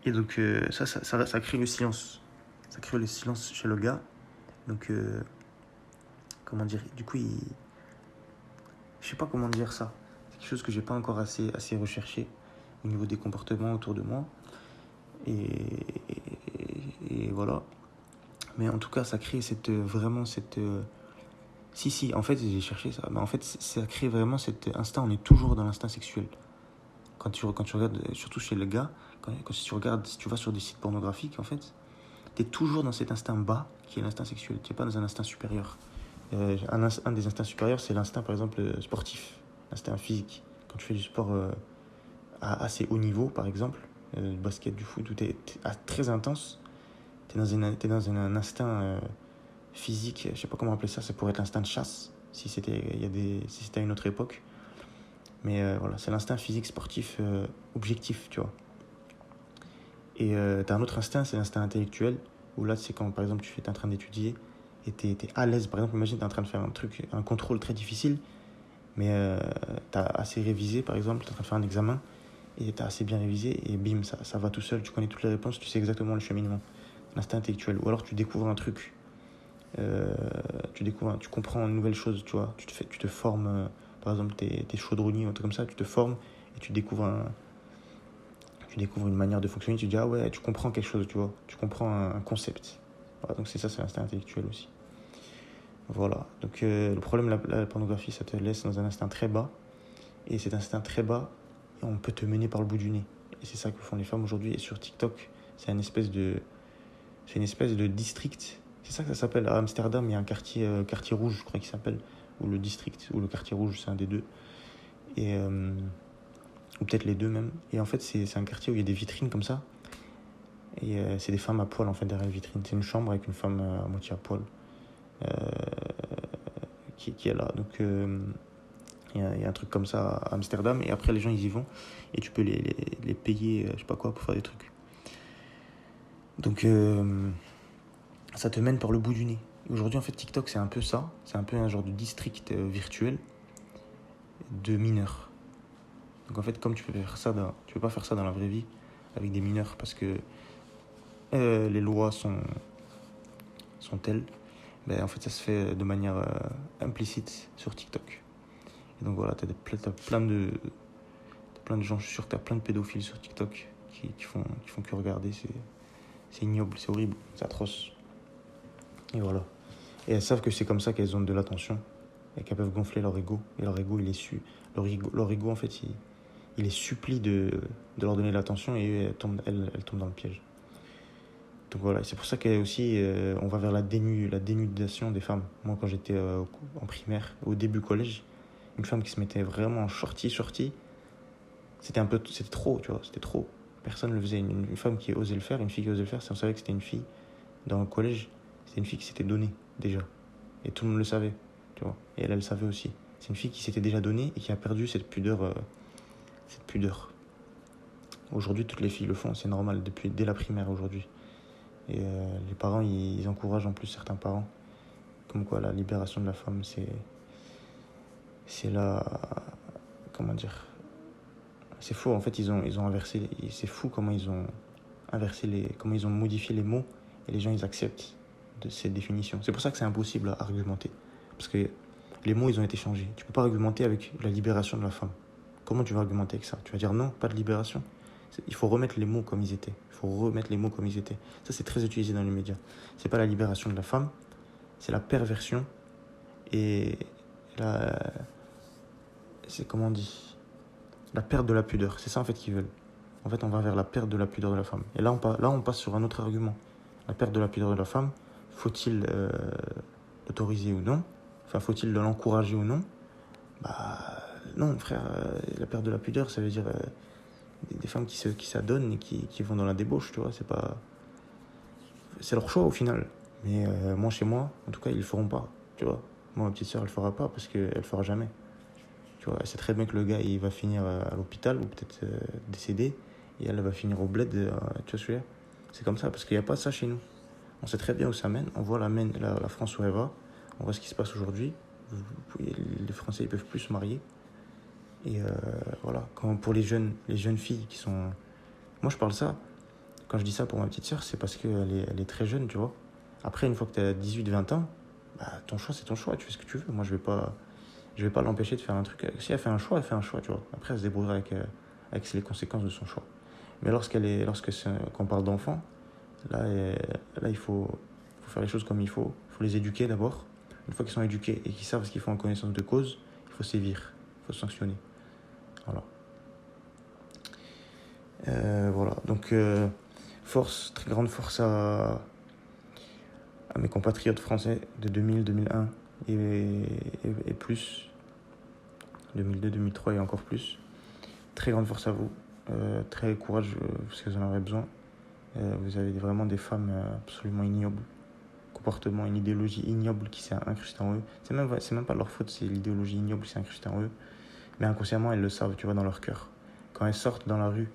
Et donc, ça crée le silence. Ça crée le silence chez le gars. Donc, comment dire, du coup, je sais pas comment dire ça. C'est quelque chose que j'ai pas encore assez recherché au niveau des comportements autour de moi. Et voilà. Mais en tout cas, ça crée vraiment cette... Si, en fait, j'ai cherché ça. Mais en fait, ça crée vraiment cet instinct. On est toujours dans l'instinct sexuel. Quand tu regardes, surtout chez le gars, si tu vas sur des sites pornographiques, en fait, tu es toujours dans cet instinct bas qui est l'instinct sexuel. Tu n'es pas dans un instinct supérieur. Un des instincts supérieurs, c'est l'instinct, par exemple, sportif, l'instinct physique. Quand tu fais du sport à assez haut niveau, par exemple, le basket, du foot, tout est très intense, tu es dans un instinct physique, je sais pas comment appeler ça, ça pourrait être l'instinct de chasse, si c'était à une autre époque. Mais voilà, c'est l'instinct physique sportif objectif, tu vois. Et tu as un autre instinct, c'est l'instinct intellectuel, où là, c'est quand, par exemple, tu es en train d'étudier et tu es à l'aise. Par exemple, imagine, tu es en train de faire un contrôle très difficile, mais tu as assez révisé, par exemple, tu es en train de faire un examen, et tu as assez bien révisé, et bim, ça va tout seul, tu connais toutes les réponses, tu sais exactement le cheminement. L'instinct intellectuel. Ou alors tu découvres un truc, tu comprends une nouvelle chose, tu vois. Tu te formes, par exemple, t'es chaudronnier ou un truc comme ça, tu te formes et tu découvres une manière de fonctionner, tu te dis, ah ouais, tu comprends quelque chose, tu vois. Tu comprends un concept. Voilà, donc c'est l'instinct intellectuel aussi. Voilà. Donc le problème, la pornographie, ça te laisse dans un instinct très bas. Et cet instinct très bas, on peut te mener par le bout du nez. Et c'est ça que font les femmes aujourd'hui. Et sur TikTok, c'est une espèce de district. C'est ça que ça s'appelle. À Amsterdam, il y a un quartier rouge, je crois qu'il s'appelle. Ou le district, ou le quartier rouge, c'est un des deux. Et, ou peut-être les deux même. Et en fait, c'est un quartier où il y a des vitrines comme ça. Et c'est des femmes à poil, en fait, derrière les vitrines. C'est une chambre avec une femme à moitié à poil qui est là. Donc, il y a un truc comme ça à Amsterdam. Et après, les gens, ils y vont. Et tu peux les payer, je sais pas quoi, pour faire des trucs. Donc, ça te mène par le bout du nez. Aujourd'hui, en fait, TikTok, c'est un peu ça. C'est un peu un genre de district virtuel de mineurs. Donc, en fait, comme tu peux pas faire ça dans la vraie vie avec des mineurs parce que les lois sont telles. Ben, en fait, ça se fait de manière implicite sur TikTok. Et donc, voilà, t'as plein de gens, je suis sûr que t'as plein de pédophiles sur TikTok qui font que regarder. C'est ignoble, c'est horrible, c'est atroce. Et voilà. Et elles savent que c'est comme ça qu'elles ont de l'attention et qu'elles peuvent gonfler leur ego. Et leur ego, leur ego en fait, il les supplie de leur donner de l'attention et elles tombent dans le piège. Donc voilà, c'est pour ça qu'aussi, on va vers la dénudation des femmes. Moi, quand j'étais en primaire, au début collège, une femme qui se mettait vraiment en shorty, c'était trop, tu vois, c'était trop. Personne ne le faisait. Une femme qui osait le faire, une fille qui osait le faire, on savait que c'était une fille. Dans le collège, c'était une fille qui s'était donnée, déjà. Et tout le monde le savait, tu vois. Et elle le savait aussi. C'est une fille qui s'était déjà donnée et qui a perdu cette pudeur. Aujourd'hui, toutes les filles le font, c'est normal, dès la primaire aujourd'hui. Et les parents, ils encouragent en plus certains parents. Comme quoi, la libération de la femme, c'est la... Comment dire ? C'est faux, en fait, ils ont inversé... C'est fou comment ils ont comment ils ont modifié les mots et les gens, ils acceptent de cette définition. C'est pour ça que c'est impossible à argumenter. Parce que les mots, ils ont été changés. Tu peux pas argumenter avec la libération de la femme. Comment tu vas argumenter avec ça ? Tu vas dire non, pas de libération. Il faut remettre les mots comme ils étaient. Ça, c'est très utilisé dans les médias. C'est pas la libération de la femme, c'est la perversion et c'est comment on dit ? La perte de la pudeur. C'est ça en fait qu'ils veulent. En fait, on va vers la perte de la pudeur de la femme. Et là, on passe sur un autre argument. La perte de la pudeur de la femme, faut-il l'autoriser ou non ? Enfin, faut-il l'encourager ou non ? Bah non, frère. La perte de la pudeur, ça veut dire des femmes qui s'adonnent et qui vont dans la débauche, tu vois. C'est leur choix au final. Mais moi, chez moi, en tout cas, ils le feront pas, tu vois. Moi, ma petite sœur, elle le fera pas parce qu'elle le fera jamais. Tu vois, elle sait très bien que le gars, il va finir à l'hôpital ou peut-être décédé. Et elle va finir au bled, tu vois ce que je veux dire. C'est comme ça, parce qu'il n'y a pas ça chez nous. On sait très bien où ça mène. On voit la France où elle va. On voit ce qui se passe aujourd'hui. Les Français, ils peuvent plus se marier. Et voilà. Pour les jeunes filles qui sont... Moi, je parle ça. Quand je dis ça pour ma petite sœur, c'est parce elle est très jeune, tu vois. Après, une fois que tu as 18-20 ans, bah, ton choix, c'est ton choix. Tu fais ce que tu veux. Moi, je vais pas l'empêcher de faire un truc. Si elle fait un choix, tu vois. Après, elle se débrouillera avec les conséquences de son choix. Mais quand on parle d'enfants, là, il faut faire les choses comme il faut. Il faut les éduquer d'abord. Une fois qu'ils sont éduqués et qu'ils savent ce qu'ils font en connaissance de cause, il faut sévir, il faut sanctionner. Voilà. Voilà. Donc, très grande force à mes compatriotes français de 2000, 2001 et plus. 2002, 2003 et encore plus. Très grande force à vous. Très courage parce que vous en aurez besoin. Vous avez vraiment des femmes absolument ignobles. Comportement, une idéologie ignoble qui s'est incrustée en eux. C'est même pas leur faute, c'est l'idéologie ignoble qui s'est incrustée en eux. Mais inconsciemment, elles le savent, tu vois, dans leur cœur. Quand elles sortent dans la rue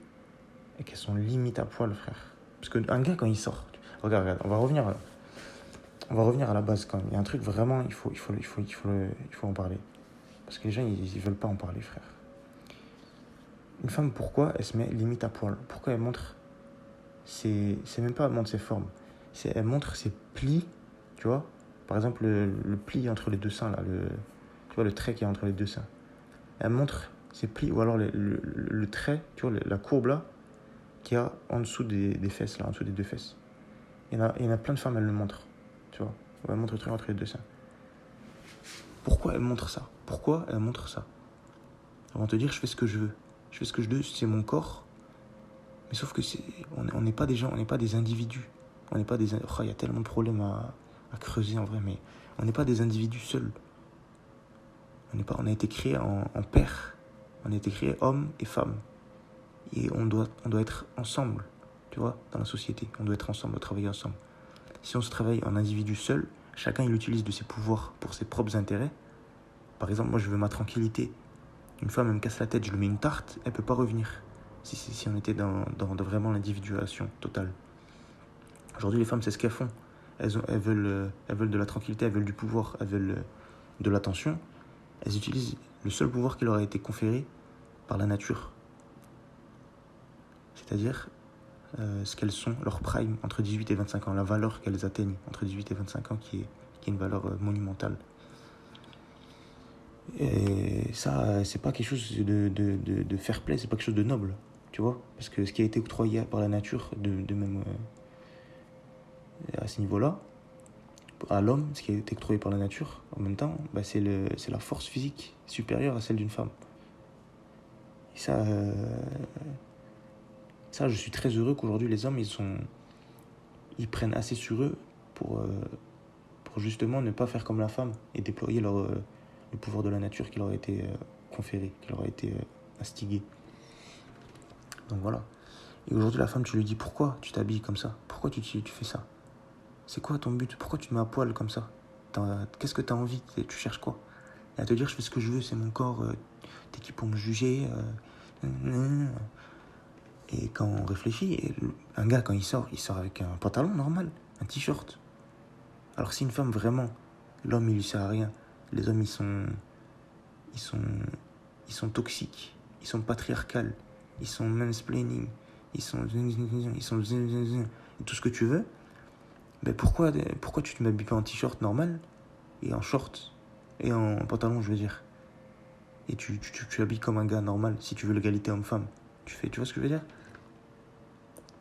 et qu'elles sont limite à poil, frère. Parce qu'un gars, quand il sort... Regarde, on va revenir à la base quand même. Il y a un truc vraiment, il faut en parler. Parce que les gens, ils veulent pas en parler, frère. Une femme, pourquoi elle se met limite à poil? Pourquoi elle montre... C'est même pas elle montre ses formes. Elle montre ses plis, tu vois. Par exemple, le pli entre les deux seins, là. Tu vois, le trait qu'il y a entre les deux seins. Elle montre ses plis, ou alors le trait, tu vois, la courbe là, qu'il y a en dessous des fesses, là, en dessous des deux fesses. Il y en a plein de femmes, elles le montrent, tu vois. Elle montre le truc entre les deux seins. Pourquoi elle montre ça? Elles vont te dire, je fais ce que je veux. Je fais ce que je veux, c'est mon corps. Mais sauf que on n'est pas des gens, on n'est pas des individus. On n'est pas des... Oh, il y a tellement de problèmes à creuser en vrai, mais on n'est pas des individus seuls. On a été créés en paire. On a été créés hommes et femmes. Et on doit être ensemble, tu vois, dans la société. On doit être ensemble, on doit travailler ensemble. Si on se travaille en individu seul, chacun il utilise de ses pouvoirs pour ses propres intérêts. Par exemple, moi je veux ma tranquillité. Une femme elle me casse la tête, je lui mets une tarte, elle peut pas revenir. Si on était dans vraiment l'individuation totale. Aujourd'hui, les femmes, c'est ce qu'elles font. Elles veulent de la tranquillité, elles veulent du pouvoir, elles veulent de l'attention. Elles utilisent le seul pouvoir qui leur a été conféré par la nature. C'est-à-dire ce qu'elles sont, leur prime, entre 18 et 25 ans, la valeur qu'elles atteignent entre 18 et 25 ans qui est une valeur monumentale. Et ça, c'est pas quelque chose de fair play, c'est pas quelque chose de noble, tu vois. Parce que ce qui a été octroyé par la nature, de même à ce niveau-là, à l'homme, ce qui a été octroyé par la nature, en même temps, bah, c'est la force physique supérieure à celle d'une femme. Et ça, je suis très heureux qu'aujourd'hui les hommes, ils prennent assez sur eux pour justement ne pas faire comme la femme et déployer le pouvoir de la nature qui leur a été conféré, qui leur a été instigué. Donc voilà. Et aujourd'hui, la femme, tu lui dis pourquoi tu t'habilles comme ça? Pourquoi tu fais ça? C'est quoi ton but? Pourquoi tu te mets à poil comme ça? Qu'est-ce que tu as envie? Tu cherches quoi? Et à te dire, je fais ce que je veux, c'est mon corps, t'es qui pour me juger? Et quand on réfléchit, un gars, quand il sort avec un pantalon normal, un t-shirt. Alors si une femme, vraiment, l'homme, il lui sert à rien. Les hommes, ils sont toxiques, ils sont patriarcales, ils sont mansplaining, ils sont tout ce que tu veux. Mais pourquoi tu te m'habilles pas en t-shirt normal et en short et en pantalon, je veux dire, et tu habilles comme un gars normal si tu veux l'égalité homme-femme. Tu vois ce que je veux dire?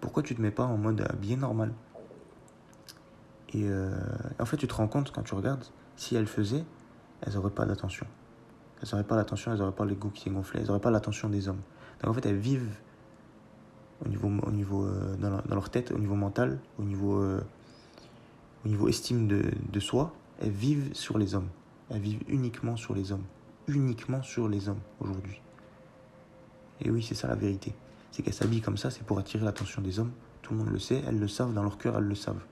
Pourquoi tu te mets pas en mode habillé normal? Et en fait, tu te rends compte quand tu regardes, si elles faisaient, elles n'auraient pas d'attention. Elles n'auraient pas l'attention, elles n'auraient pas l'ego qui est gonflé, elles n'auraient pas l'attention des hommes. Donc en fait, elles vivent dans leur tête, au niveau mental, au niveau estime de soi, elles vivent sur les hommes. Elles vivent uniquement sur les hommes. Uniquement sur les hommes aujourd'hui. Et oui, c'est ça la vérité. c'est qu'elles s'habillent comme ça, c'est pour attirer l'attention des hommes. Tout le monde le sait, elles le savent, dans leur cœur, elles le savent.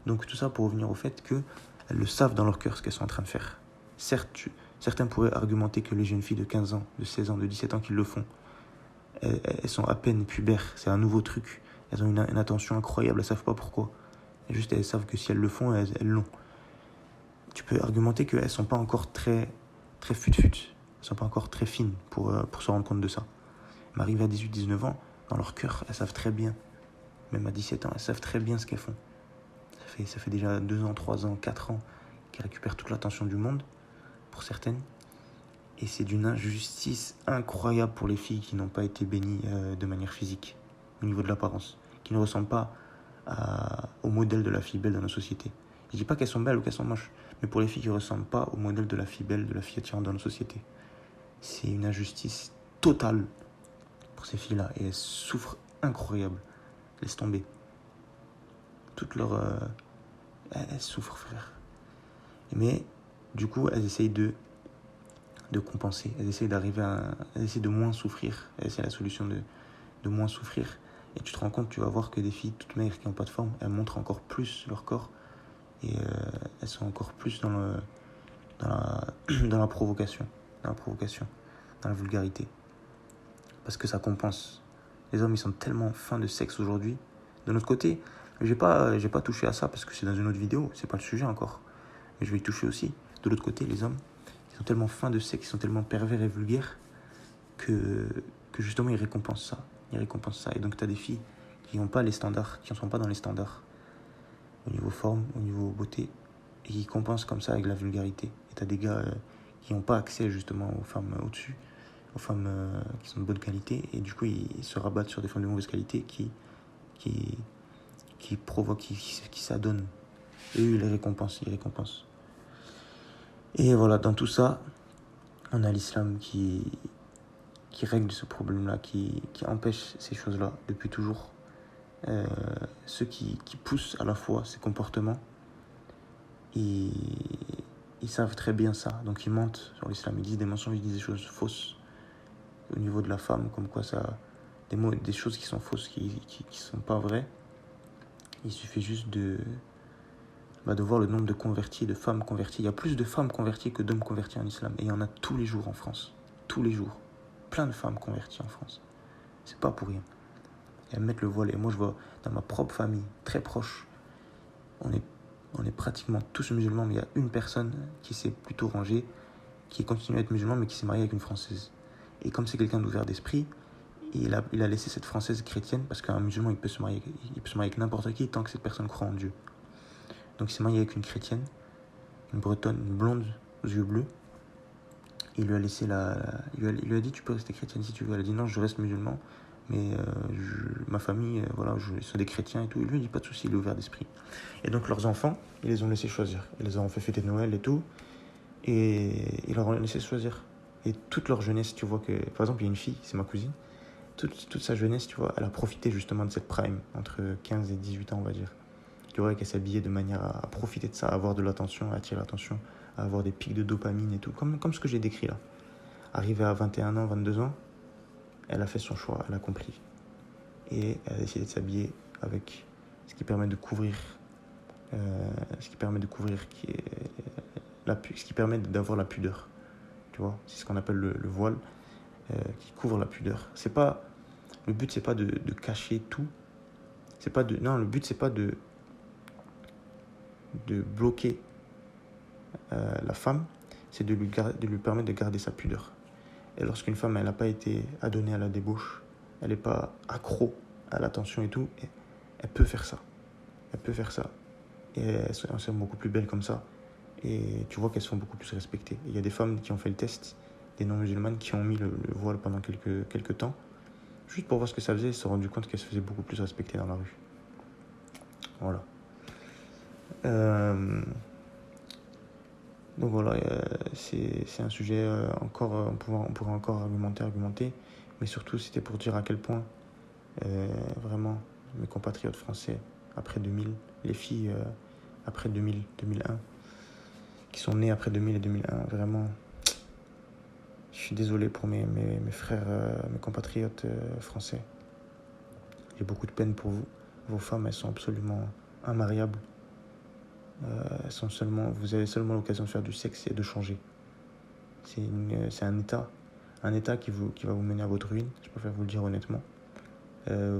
Donc tout ça pour revenir au fait qu'elles le savent dans leur cœur ce qu'elles sont en train de faire. Certes, certains pourraient argumenter que les jeunes filles de 15 ans, de 16 ans, de 17 ans qui le font, elles sont à peine pubères, c'est un nouveau truc. Elles ont une attention incroyable, elles ne savent pas pourquoi. Et juste, elles savent que si elles le font, elles l'ont. Tu peux argumenter qu'elles ne sont pas encore très fut-fut. Elles ne sont pas encore très fines pour se rendre compte de ça. Mais arrivées à 18-19 ans, dans leur cœur, elles savent très bien. Même à 17 ans, elles savent très bien ce qu'elles font. Ça fait déjà 2 ans, 3 ans, 4 ans qu'elles récupèrent toute l'attention du monde, pour certaines. Et c'est d'une injustice incroyable pour les filles qui n'ont pas été bénies de manière physique, au niveau de l'apparence, qui ne ressemblent pas au modèle de la fille belle dans nos sociétés. Je ne dis pas qu'elles sont belles ou qu'elles sont moches, mais pour les filles qui ne ressemblent pas au modèle de la fille belle, de la fille attirante dans nos sociétés. C'est une injustice totale pour ces filles-là, et elles souffrent incroyable. Laisse tomber. Toutes leurs... elles souffrent, frère. Mais, du coup, elles essayent de compenser. Elles essayent elles essayent de moins souffrir. C'est la solution de moins souffrir. Et tu te rends compte, tu vas voir que des filles toutes maigres qui n'ont pas de forme, elles montrent encore plus leur corps. Et elles sont encore plus dans la provocation. Dans la vulgarité. Parce que ça compense. Les hommes, ils sont tellement fins de sexe aujourd'hui. De notre côté, j'ai pas touché à ça parce que c'est dans une autre vidéo. C'est pas le sujet encore. Mais je vais y toucher aussi. De l'autre côté, les hommes, ils sont tellement fins de sexe, ils sont tellement pervers et vulgaires que justement, ils récompensent ça. Et donc, tu as des filles qui n'ont pas les standards, qui ne sont pas dans les standards. Au niveau forme, au niveau beauté. Et qui compensent comme ça avec la vulgarité. Et tu as des gars qui n'ont pas accès justement aux femmes au-dessus. Aux femmes qui sont de bonne qualité, et du coup ils se rabattent sur des femmes de mauvaise qualité qui provoquent, qui s'adonnent. Et eux, ils récompensent. Et voilà, dans tout ça, on a l'islam qui règle ce problème-là, qui empêche ces choses-là depuis toujours. Ceux qui poussent à la fois ces comportements, ils savent très bien ça, donc ils mentent sur l'islam, ils disent des mensonges, ils disent des choses fausses au niveau de la femme, comme quoi ça, des choses qui sont fausses, qui sont pas vraies. Il suffit juste de voir le nombre de convertis, de femmes converties. Il y a plus de femmes converties que d'hommes convertis en islam. Et il y en a tous les jours en France. Tous les jours. Plein de femmes converties en France. C'est pas pour rien. Et elles mettent le voile. Et moi, je vois dans ma propre famille, très proche, on est pratiquement tous musulmans, mais il y a une personne qui s'est plutôt rangée, qui continue à être musulman, mais qui s'est mariée avec une Française. Et comme c'est quelqu'un d'ouvert d'esprit, il a laissé cette Française chrétienne, parce qu'un musulman, il peut se marier avec n'importe qui tant que cette personne croit en Dieu. Donc il s'est marié avec une chrétienne, une bretonne, une blonde aux yeux bleus. Il lui a laissé il lui a dit, tu peux rester chrétienne si tu veux. Elle a dit non, je reste musulman, mais ma famille, sont des chrétiens et tout. Il lui a dit pas de souci, il est ouvert d'esprit. Et donc leurs enfants, ils les ont laissés choisir. Ils les ont fait fêter Noël et tout, et ils leur ont laissé choisir. Et toute leur jeunesse, tu vois que, par exemple, il y a une fille, c'est ma cousine, toute sa jeunesse, tu vois, elle a profité justement de cette prime, entre 15 et 18 ans, on va dire. Tu vois, qu'elle s'habillait de manière à profiter de ça, à avoir de l'attention, à attirer l'attention, à avoir des pics de dopamine et tout, comme ce que j'ai décrit là. Arrivée à 21 ans, 22 ans, elle a fait son choix, elle a compris. Et elle a décidé de s'habiller avec ce qui permet de couvrir, ce qui permet d'avoir la pudeur. Tu vois, c'est ce qu'on appelle le voile, qui couvre la pudeur. Le but, c'est pas de cacher tout. Le but, c'est pas de bloquer la femme, c'est de lui permettre de garder sa pudeur. Et lorsqu'une femme, elle n'a pas été adonnée à la débauche, elle n'est pas accro à l'attention et tout, elle peut faire ça. Et elles sont beaucoup plus belles comme ça. Et tu vois qu'elles sont beaucoup plus respectées. Il y a des femmes qui ont fait le test, des non-musulmanes qui ont mis le voile pendant quelques temps, juste pour voir ce que ça faisait, elles se sont rendues compte qu'elles se faisaient beaucoup plus respecter dans la rue. Voilà. Donc voilà, c'est un sujet encore, on pourrait encore argumenter, mais surtout c'était pour dire à quel point vraiment mes compatriotes français après 2000, les filles après 2000, 2001, qui sont nées après 2000 et 2001, vraiment, Je suis désolé pour mes frères, mes compatriotes français. J'ai beaucoup de peine pour vous. Vos femmes, elles sont absolument immariables. Vous avez seulement l'occasion de faire du sexe et de changer. C'est un état qui va vous mener à votre ruine, je préfère vous le dire honnêtement. Le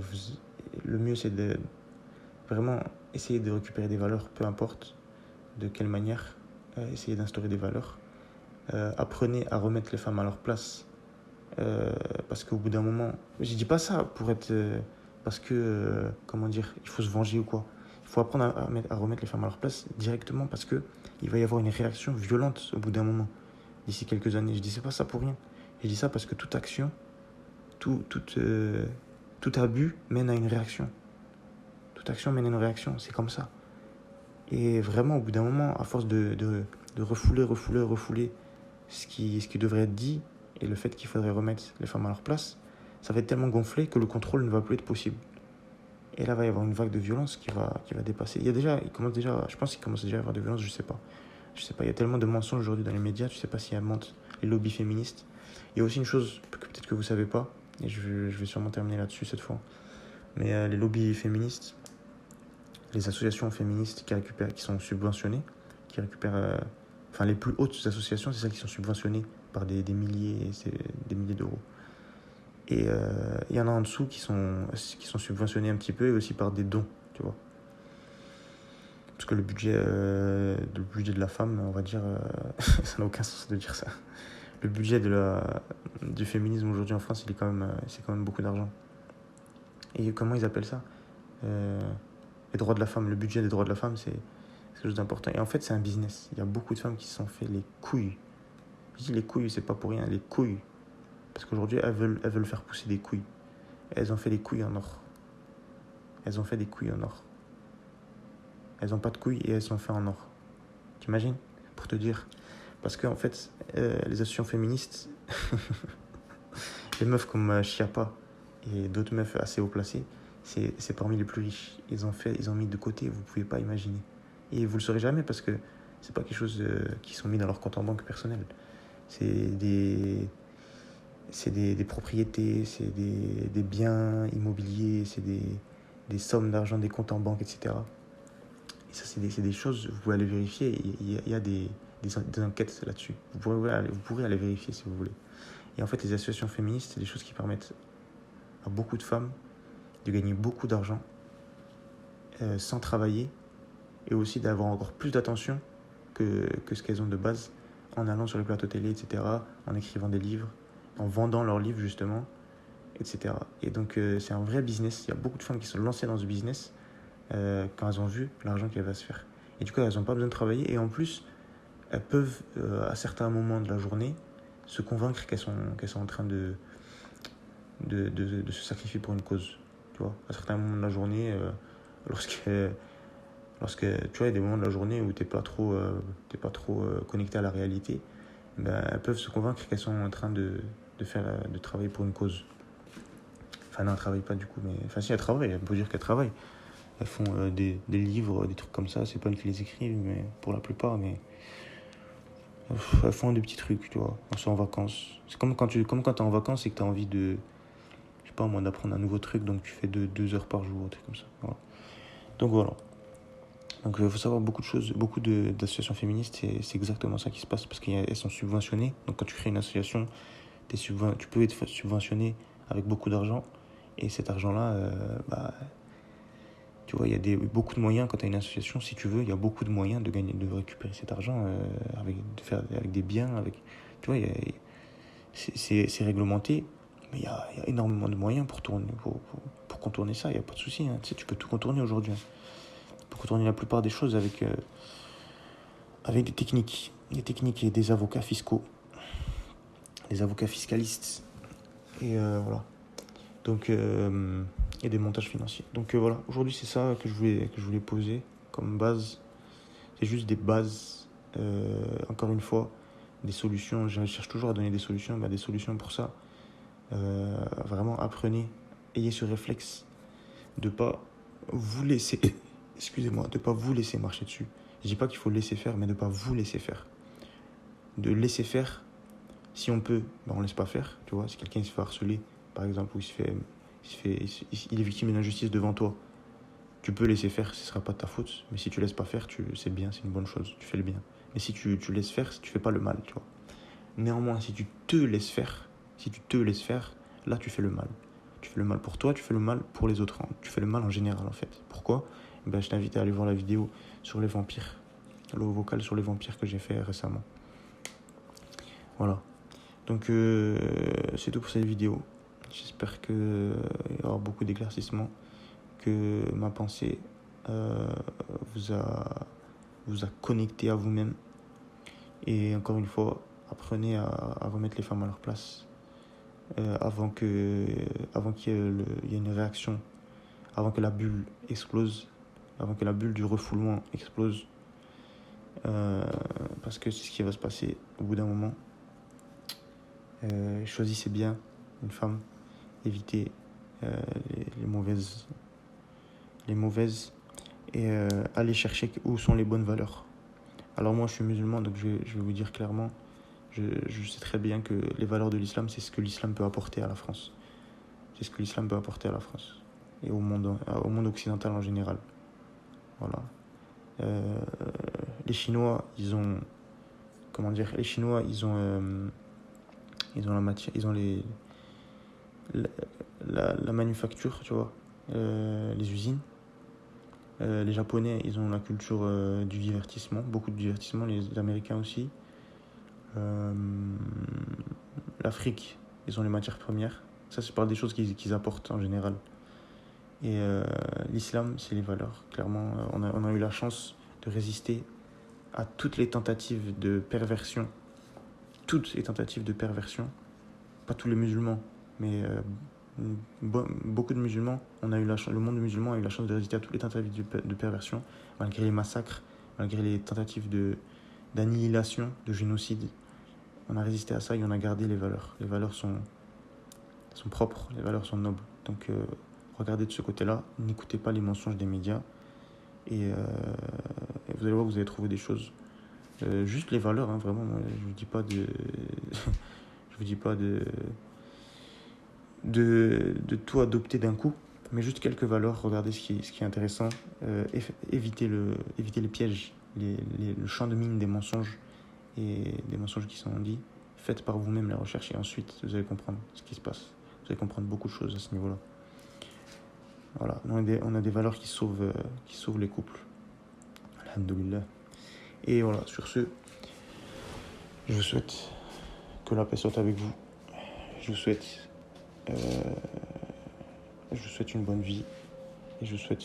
mieux, c'est de vraiment essayer de récupérer des valeurs, peu importe de quelle manière, essayer d'instaurer des valeurs. Apprenez à remettre les femmes à leur place, parce qu'au bout d'un moment, je dis pas ça pour être, parce que, comment dire, il faut se venger ou quoi. Il faut apprendre à remettre les femmes à leur place directement parce que il va y avoir une réaction violente au bout d'un moment, d'ici quelques années. Je dis pas ça pour rien. Je dis ça parce que toute action, tout abus mène à une réaction. Toute action mène à une réaction, c'est comme ça. Et vraiment, au bout d'un moment, à force de refouler ce qui devrait être dit et le fait qu'il faudrait remettre les femmes à leur place, ça va être tellement gonflé que le contrôle ne va plus être possible. Et là, il va y avoir une vague de violence qui va dépasser. Je pense qu'il commence déjà à y avoir de violence, je sais pas. Il y a tellement de mensonges aujourd'hui dans les médias, je sais pas s'il y a les lobbies féministes. Il y a aussi une chose que peut-être que vous savez pas, et je vais sûrement terminer là-dessus cette fois. Mais les lobbies féministes, les associations féministes qui sont subventionnées, qui récupèrent, les plus hautes associations, c'est celles qui sont subventionnées par des milliers d'euros. Et il y en a en dessous qui sont subventionnés un petit peu et aussi par des dons, tu vois. Parce que le budget de la femme, on va dire, ça n'a aucun sens de dire ça. Le budget du féminisme aujourd'hui en France, c'est quand même beaucoup d'argent. Et comment ils appellent ça, les droits de la femme, le budget des droits de la femme, c'est quelque chose d'important. Et en fait, c'est un business. Il y a beaucoup de femmes qui se sont fait les couilles. Je dis les couilles, c'est pas pour rien, les couilles. Parce qu'aujourd'hui, elles veulent faire pousser des couilles. Elles ont fait des couilles en or. Elles ont pas de couilles et elles sont faites en or. T'imagines? Pour te dire. Parce qu'en fait, les associations féministes, les meufs comme Chiappa et d'autres meufs assez haut placées, c'est parmi les plus riches. Ils ont mis de côté, vous pouvez pas imaginer. Et vous le saurez jamais parce que c'est pas quelque chose qui sont mis dans leur compte en banque personnel. C'est des propriétés, c'est des biens immobiliers, c'est des sommes d'argent, des comptes en banque, etc. Et ça, c'est des choses, vous pouvez aller vérifier, il y a des enquêtes là-dessus. Vous pourrez aller vérifier si vous voulez. Et en fait, les associations féministes, c'est des choses qui permettent à beaucoup de femmes de gagner beaucoup d'argent sans travailler et aussi d'avoir encore plus d'attention que ce qu'elles ont de base en allant sur les plateaux télé, etc., en écrivant des livres, en vendant leurs livres justement, etc. Et donc c'est un vrai business. Il y a beaucoup de femmes qui sont lancées dans ce business quand elles ont vu l'argent qu'elles va se faire. Et du coup, elles n'ont pas besoin de travailler et en plus, elles peuvent à certains moments de la journée se convaincre qu'elles sont en train de se sacrifier pour une cause. Tu vois, à certains moments de la journée, lorsque tu vois, il y a des moments de la journée où t'es pas trop connecté à la réalité, ben, elles peuvent se convaincre qu'elles sont en train de travailler pour une cause. Enfin non, elles travaillent pas du coup, mais enfin si, elles travaillent, on peut dire qu'elles travaillent. Elles font des livres, des trucs comme ça, c'est pas elles qui les écrivent, mais pour la plupart, mais elles font des petits trucs, tu vois. On sont en vacances. C'est comme quand t'es en vacances et que t'as envie de, je sais pas moi, d'apprendre un nouveau truc, donc tu fais 2 heures par jour, un truc comme ça. Voilà. Donc voilà. Donc il faut savoir beaucoup de choses, d'associations féministes, c'est exactement ça qui se passe parce qu'elles sont subventionnées. Donc quand tu crées une association, tu peux être subventionné avec beaucoup d'argent et cet argent-là, tu vois, il y a beaucoup de moyens quand tu as une association, si tu veux, il y a beaucoup de moyens de récupérer cet argent avec des biens, tu vois, c'est réglementé, mais il y a énormément de moyens pour contourner ça, il n'y a pas de souci, hein. Tu sais, tu peux tout contourner aujourd'hui. Hein. Tu peux contourner la plupart des choses avec des techniques et des avocats fiscaux, des avocats fiscalistes, et voilà. Donc, et des montages financiers. Donc voilà, aujourd'hui c'est ça que je voulais poser comme base. C'est juste des bases, encore une fois, des solutions. Je cherche toujours à donner des solutions, des solutions pour ça. Vraiment apprenez, ayez ce réflexe de pas vous laisser, de pas vous laisser marcher dessus. Je dis pas qu'il faut laisser faire, mais de pas vous laisser faire. De laisser faire, Si on peut, ben on laisse pas faire, tu vois. Si quelqu'un se fait harceler, par exemple, ou il est victime d'une injustice devant toi, tu peux laisser faire, ce sera pas de ta faute. Mais si tu laisses pas faire, c'est bien, c'est une bonne chose, tu fais le bien. Mais si tu laisses faire, tu fais pas le mal, tu vois. Néanmoins, si tu te laisses faire, là tu fais le mal. Tu fais le mal pour toi, tu fais le mal pour les autres. Tu fais le mal en général en fait. Pourquoi? Ben, je t'invite à aller voir la vidéo sur les vampires, le vocal sur les vampires que j'ai fait récemment. Voilà. Donc c'est tout pour cette vidéo. J'espère qu'il y aura beaucoup d'éclaircissements, que ma pensée vous a connecté à vous-même. Et encore une fois, apprenez à remettre les femmes à leur place avant qu'il y ait une réaction, avant que la bulle explose, avant que la bulle du refoulement explose. Parce que c'est ce qui va se passer au bout d'un moment. Choisissez bien une femme, évitez les mauvaises et allez chercher où sont les bonnes valeurs. Alors moi je suis musulman, donc je vais vous dire clairement, je sais très bien que les valeurs de l'islam, c'est ce que l'islam peut apporter à la France. C'est ce que l'islam peut apporter à la France et au monde occidental en général. Voilà. Les Chinois, ils ont la matière, ils ont la manufacture, tu vois, les usines. Les Japonais, ils ont la culture du divertissement, beaucoup de divertissement, les Américains aussi. L'Afrique, ils ont les matières premières. Ça, c'est par des choses qu'ils apportent en général. Et l'islam, c'est les valeurs. Clairement, on a eu la chance de résister à toutes les tentatives de perversion. Toutes les tentatives de perversion. Pas tous les musulmans, mais beaucoup de musulmans, le monde musulman a eu la chance de résister à toutes les tentatives de perversion, malgré les massacres, malgré les tentatives d'annihilation, de génocide. On a résisté à ça et on a gardé les valeurs. Les valeurs sont propres, les valeurs sont nobles. Donc regardez de ce côté-là, n'écoutez pas les mensonges des médias et vous allez voir que vous allez trouver des choses. Juste les valeurs, hein, vraiment, moi, je vous dis pas de tout adopter d'un coup, mais juste quelques valeurs. Regardez ce qui est intéressant. Évitez les pièges, le champ de mine des mensonges et des mensonges qui sont dits. Faites par vous-même la recherche et ensuite vous allez comprendre ce qui se passe. Vous allez comprendre beaucoup de choses à ce niveau-là. Voilà, on a des valeurs qui sauvent les couples. Alhamdoulilah. Et voilà, sur ce, je vous souhaite que la paix soit avec vous. Je vous souhaite une bonne vie et je vous souhaite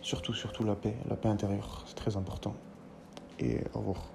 surtout la paix intérieure, c'est très important. Et au revoir.